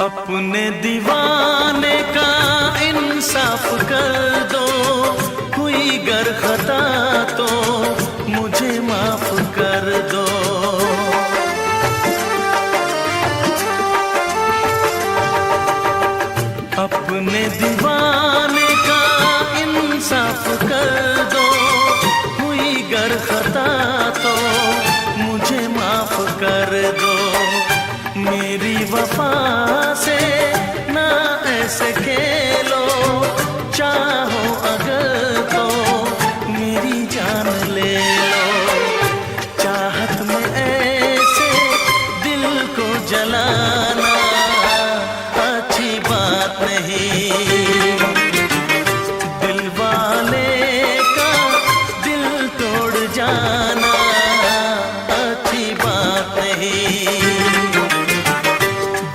S2: अपने दीवाने का इंसाफ कर दो, हुई गर खता तो मुझे माफ कर दो। अपने दीवाने का इंसाफ कर दो, हुई गर खता तो मुझे माफ कर दो। मेरी वफा से ना ऐसे खेलो, चाहो अगर तो मेरी जान ले लो। चाहत में ऐसे दिल को जलाना अच्छी बात नहीं। दिल वाले का दिल तोड़ जाना अच्छी बात नहीं।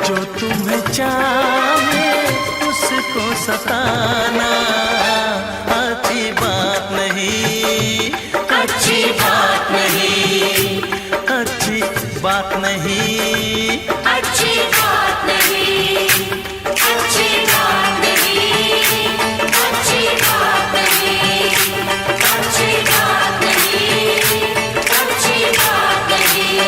S2: जो तुम्हें चाहे उसको सताना अच्छी बात नहीं, अच्छी बात नहीं, अच्छी बात नहीं, अच्छी बात नहीं, अच्छी बात नहीं, अच्छी बात नहीं, अच्छी बात नहीं, अच्छी बात नहीं।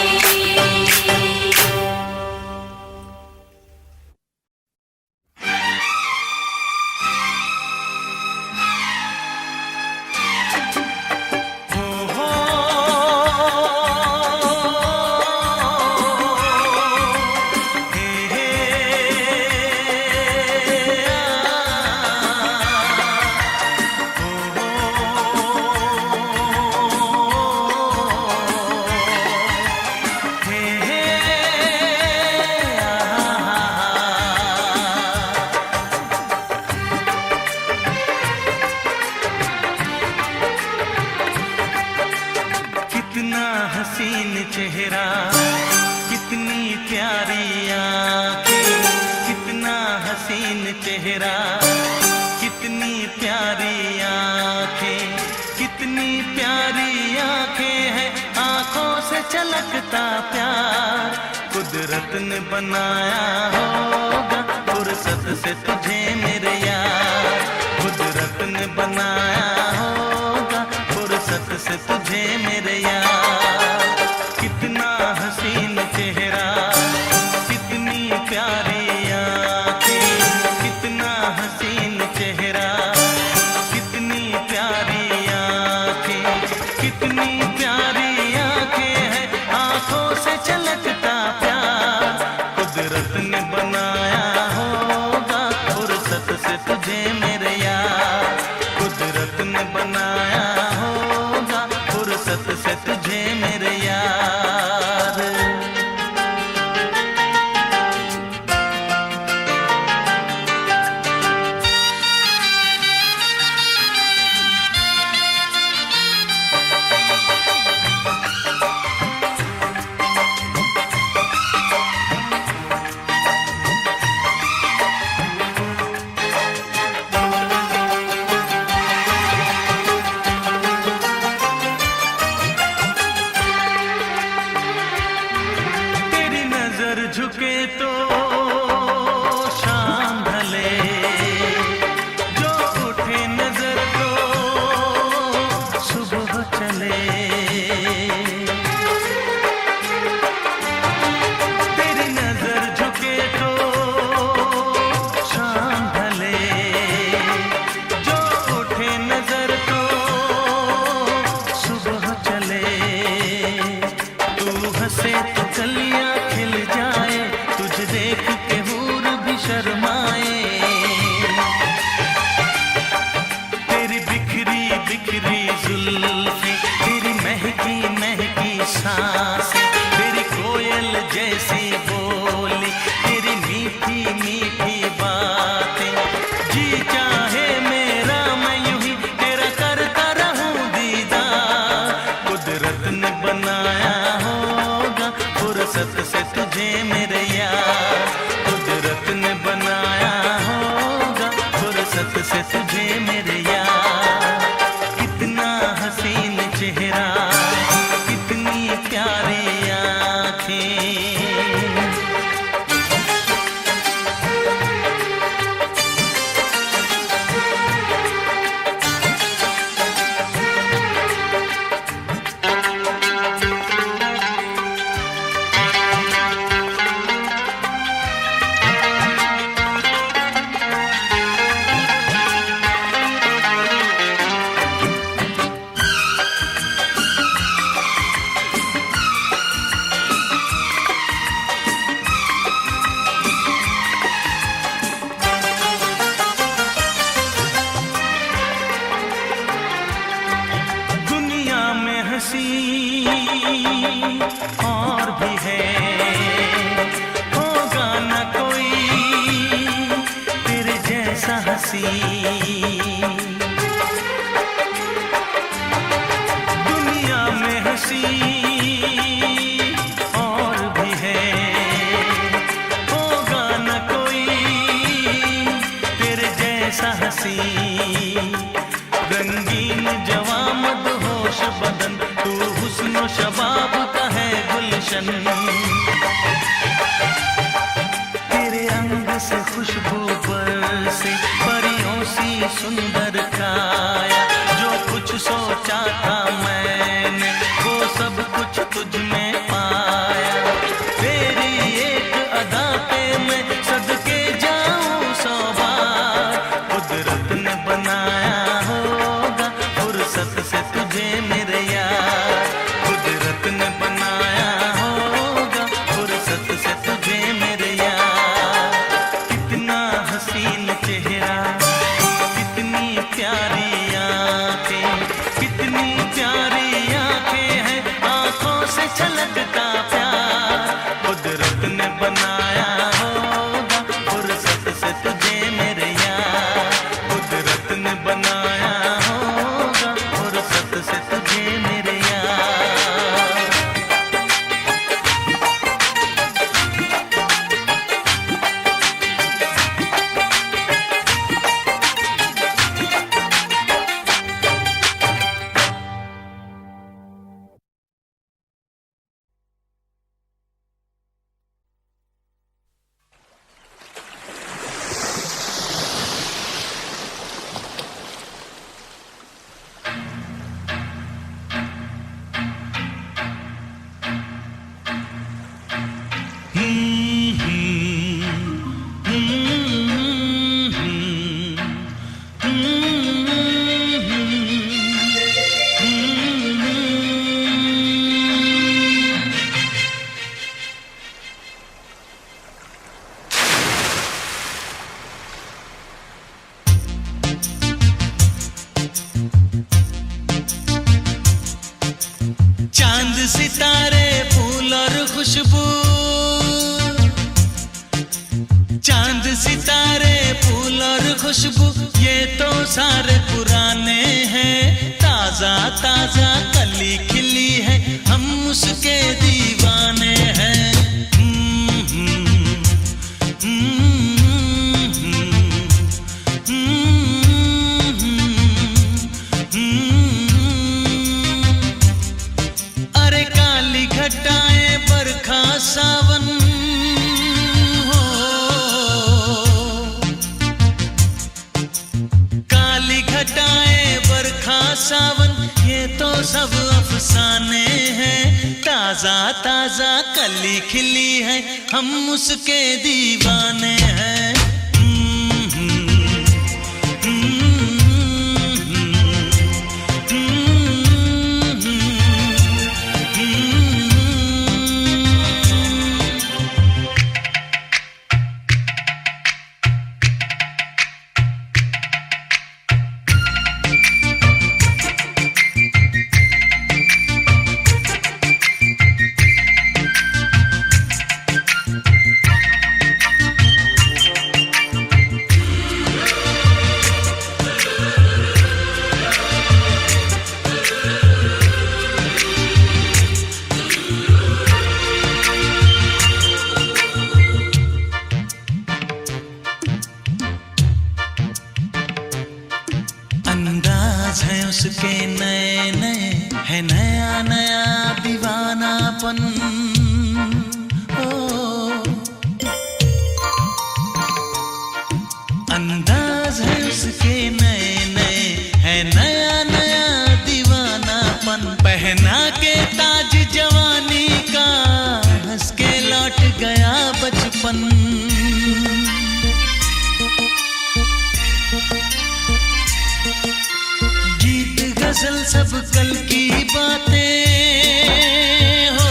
S2: हसीन चेहरा, कितनी प्यारी आंखें, कितना हसीन चेहरा, कितनी प्यारी आंखें, कितनी प्यारी आंखें हैं, आंखों से छलकता प्यार। कुदरत ने बनाया होगा फुर्सत से तुझे मेरे यार, कुदरत ने बनाया होगा फुर्सत से तुझे मेरे यार। कितना हसीन चेहरा, कितनी प्यारी आंखें, कितना हसीन चेहरा, कितनी प्यारी आंखें, कितनी प्यारी आंखें हैं, आंखों से छलकता प्यार। कुदरत ने बनाया होगा फुर्सत से तुझे मेरे यार, कुदरत ने बनाया होगा फुर्सत से तुझे मेरे यार। झुके तो शाम ढले, जो उठे नजर तो सुबह चले। तेरी नजर झुके तो शाम ढले, जो उठे नजर तो सुबह चले। तू हंसे तो कलियां खिल जाए, तुझे देख के हूर भी शर्माए। तेरी बिखरी बिखरी जुल्फें, तेरी महकी महकी सांसें, तेरी कोयल जैसी बोली, तेरी मीठी मीठी बातें। जी चाहे मेरा मैं यूं ही तेरा करता रहूं दीदार। कुदरत ने बनाया होगा फुर्सत से तुझे मेरे यार, कुदरत ने बनाया होगा फुर्सत से तुझे मेरे यार। कितना हसीन चेहरा, कितनी प्यारी आंखें। हंसी और भी है, होगा न कोई तेरे जैसा हंसी। दुनिया में हंसी और भी है, होगा न कोई तेरे जैसा हंसी। रंगीन जवां मदहोश बदन, तू हुस्न शबाब का है गुलशन। तेरे अंग से खुशबू बरसे, परियों सी सुंदर काया। जो कुछ सोचा था मैंने वो सब कुछ तुझ में पाया। तेरी एक अदा पे मैं सदके जाऊं 100 बार। कुदरत ने बनाया होगा फुर्सत से तुझे मेरे यार, कुदरत ने बनाया होगा फुर्सत से तुझे मेरे यार। कितना हसीन चेहरा, कितनी प्यारी
S1: खुशबू ये तो सारे पुराने हैं। ताजा ताजा कली खिली है, हम उसके दीवाने हैं। अरे काली घटाएं बरखा सावन हो, काली घटाएं बरखा सावन ये तो सब अफसाने हैं। ताजा ताजा कली खिली है, हम उसके दीवाने हैं। अंदाज है उसके नए नए, है नया नया दीवानापन। ओ अंदाज है उसके नए नए, है नया नया दीवानापन। पहना के ताज जवानी का, हंस के लौट गया बचपन। गजल सब कल की बातें हो,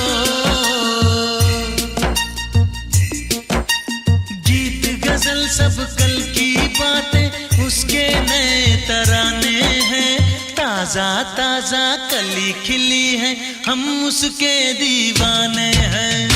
S1: गीत गजल सब कल की बातें, उसके नए तराने हैं। ताजा ताजा कली खिली है, हम उसके दीवाने हैं।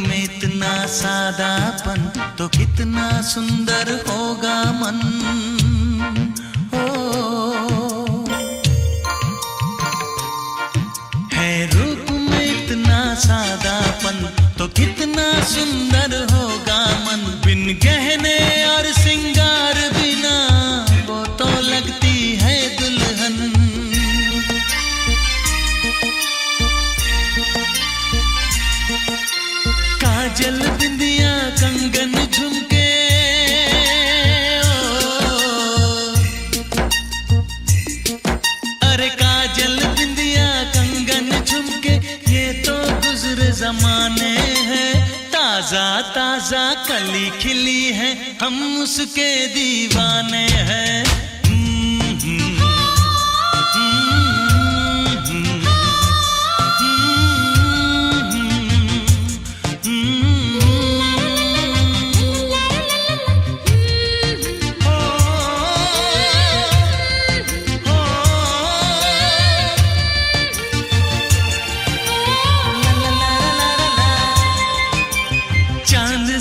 S1: में इतना सादापन तो कितना सुंदर होगा मन। ओ है रूप में इतना सादापन तो कितना सुंदर होगा मन। बिन गहने और सिंगार बिना वो तो लगती है दुल्हन। काजल बिंदिया कंगन झुमके अरे काजल बिंदिया कंगन झुमके ये तो गुजरे जमाने हैं। ताजा ताजा कली खिली है हम उसके दीवाने हैं।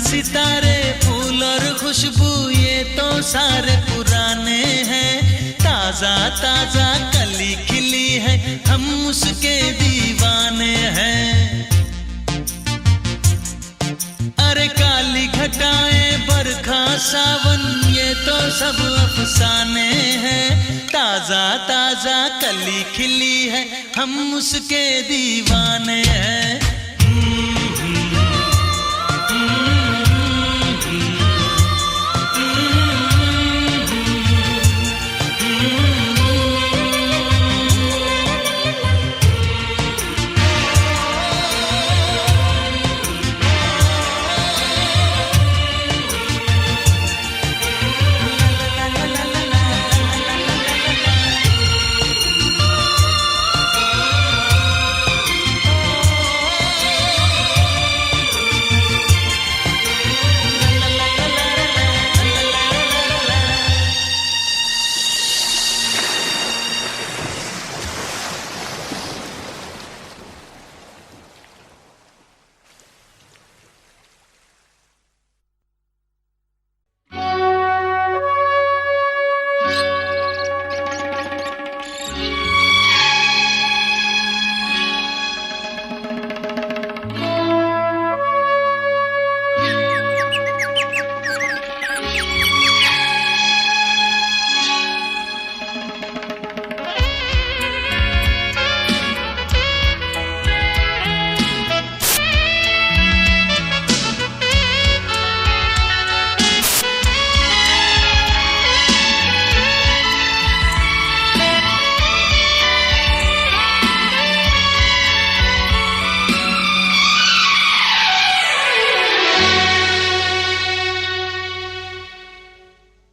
S1: सितारे फूल और खुशबू ये तो सारे पुराने हैं। ताजा ताजा कली खिली है हम उसके दीवाने हैं। अरे काली घटाएं बरखा सावन ये तो सब अफसाने हैं। ताजा ताजा कली खिली है हम उसके दीवाने हैं।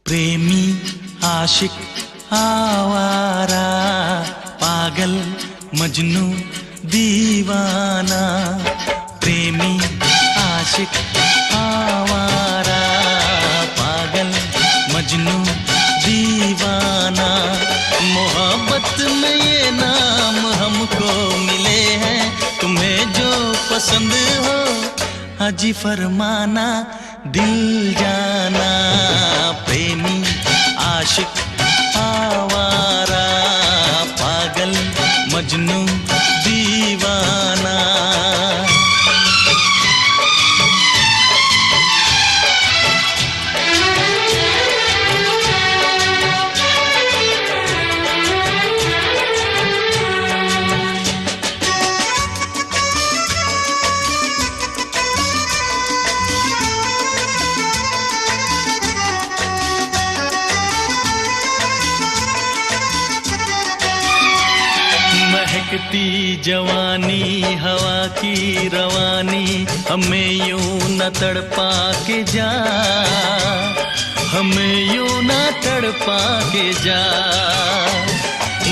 S1: प्रेमी आशिक आवारा, पागल मजनू दीवाना। प्रेमी आशिक आवारा, पागल मजनू दीवाना। मोहब्बत में ये नाम हमको मिले हैं, तुम्हें जो पसंद हो हाजी फरमाना, दिल जाना। प्रेमी आशिक आवारा, पागल मजनू दीवाना। महकती जवानी हवा की रवानी, हमें यूं न तड़पा के जा, हमें यूं न तड़पा के जा।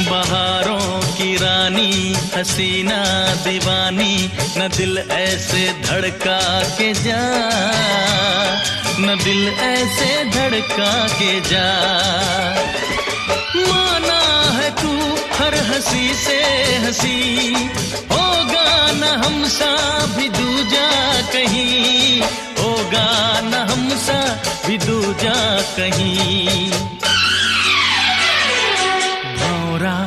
S1: बहारों की रानी हसीना दीवानी, न दिल ऐसे धड़का के जा, न दिल ऐसे धड़का के जा। माना है तू हर हंसी से हंसी, होगा न हमसा भी दूजा कहीं, होगा न हमसा भी दूजा कहीं। भौरा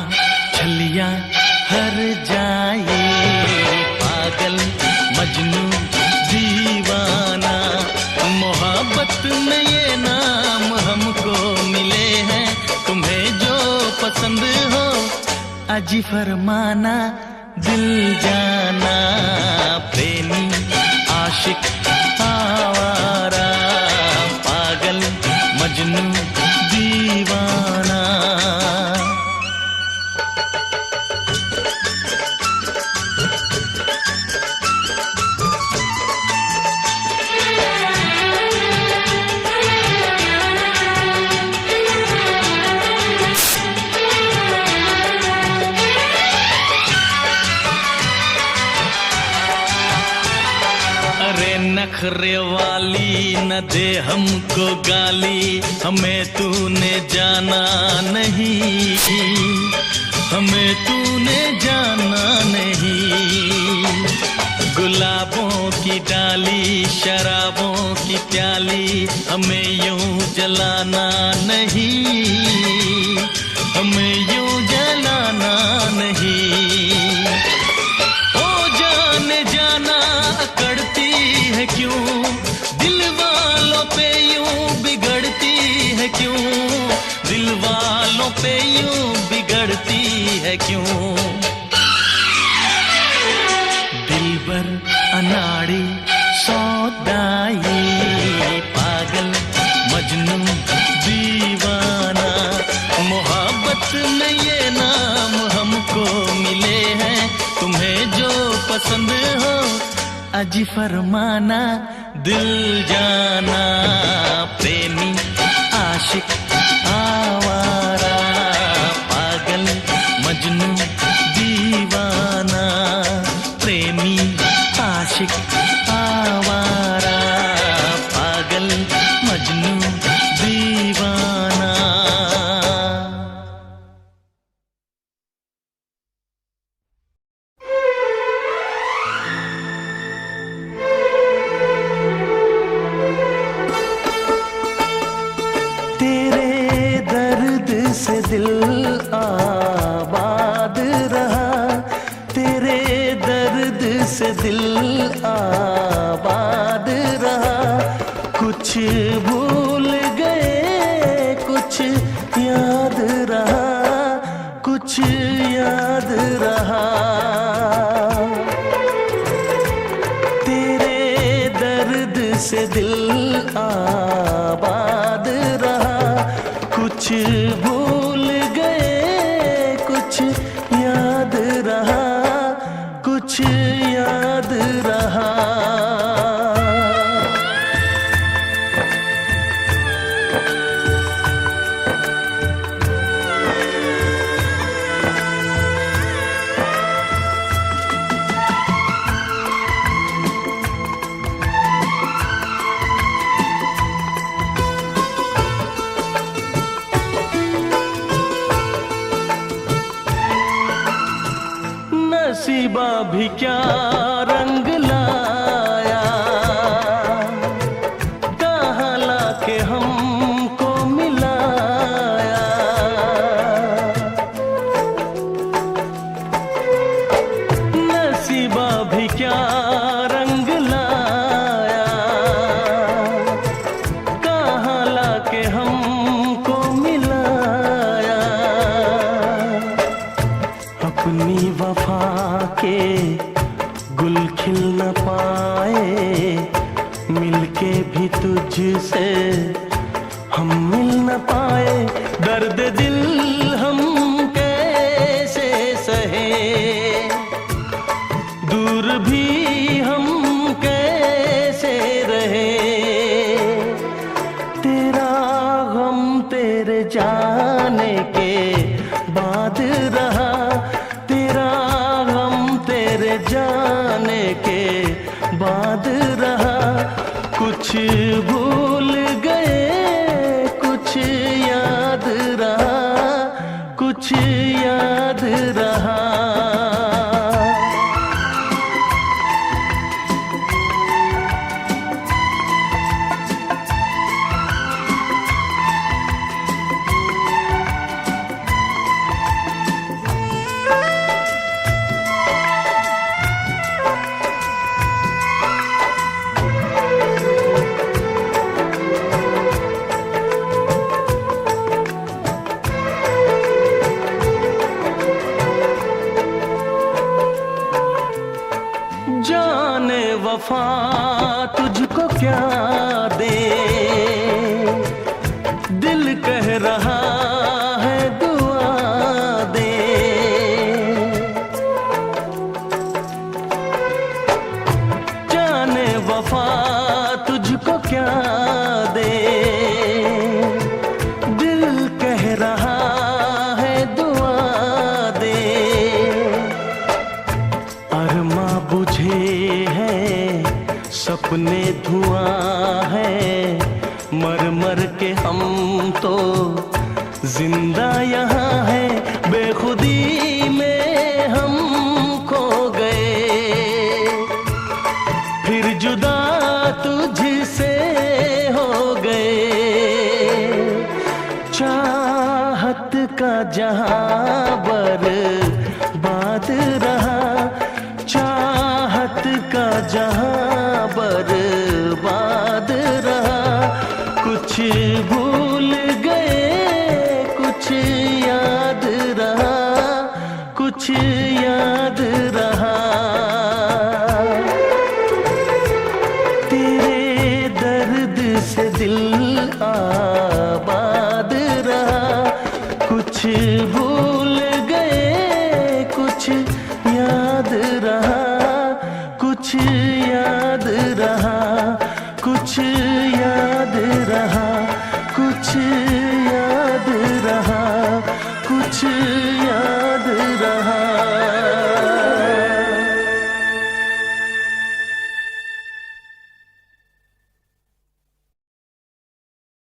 S1: छलिया हर जाए, पागल मजनू दीवाना। मोहब्बत में ये नाम हमको मिले हैं, तुम्हें जो पसंद हो अजी फरमाना, दिल जाना। प्रेमी आशिक आवारा, पागल मजनू दीवाना। नखरे वाली न दे हमको गाली, हमें तूने जाना नहीं, हमें तूने जाना नहीं। गुलाबों की डाली शराबों की प्याली, हमें यूं जलाना नहीं, हमें यूं जलाना नहीं। ओ जाने जाना अकड़ती है क्यों, दिल वालों पे यूं बिगड़ती है क्यों, दिल वालों पे यूं बिगड़ती है क्यों। दिलबर अनाड़ी सौदाई, पागल मजनू दीवाना। मोहब्बत में ये नाम हमको मिले हैं, तुम्हें जो पसंद हो अजी फरमाना, दिल जाना। प्रेमी आशिक आवारा, पागल मजनू दीवाना। प्रेमी आशिक आवारा, पागल मजनू दीवाना।
S2: से दिल आबाद रहा, तेरे दर्द से दिल आबाद रहा। कुछ भूल गए कुछ याद रहा, कुछ याद रहा। तेरे दर्द से दिल आबाद रहा। कुछ भूल गए कुछ याद रहा, कुछ याद रहा। भी क्या रंग लाया, कहाँ लाके हमको मिलाया। नसीबा भी क्या रंग लाया, कहाँ लाके हमको मिलाया। अपनी वफा के गुल खिल न पाए, मिलके भी तुझसे हम मिल न पाए। दर्द दिल हम कैसे सहे, दूर भी हम कैसे रहे। तेरा गम तेरे जाने के बाद रहा, तेरा गम तेरे जाने के बाद रहा। कुछ भूल गए कुछ याद रहा, कुछ याद रहा। जाने वफा तुझको क्या दे, दिल कह रहा है दुआ दे। जाने वफा तुझको क्या दे, दिल कह रहा है दुआ दे। अरमा बुझे हैं सपने धुआं है, मर मर के हम तो जिंदा यहाँ है। बेखुदी में हम खो गए, फिर जुदा तुझसे हो गए। चाहत का जहां बर्बाद रहा, चाहत का जहां बर्बाद रहा। कुछ भूल गए कुछ याद रहा, कुछ याद रहा। तेरे दर्द से दिल आबाद रहा। कुछ भूल गए कुछ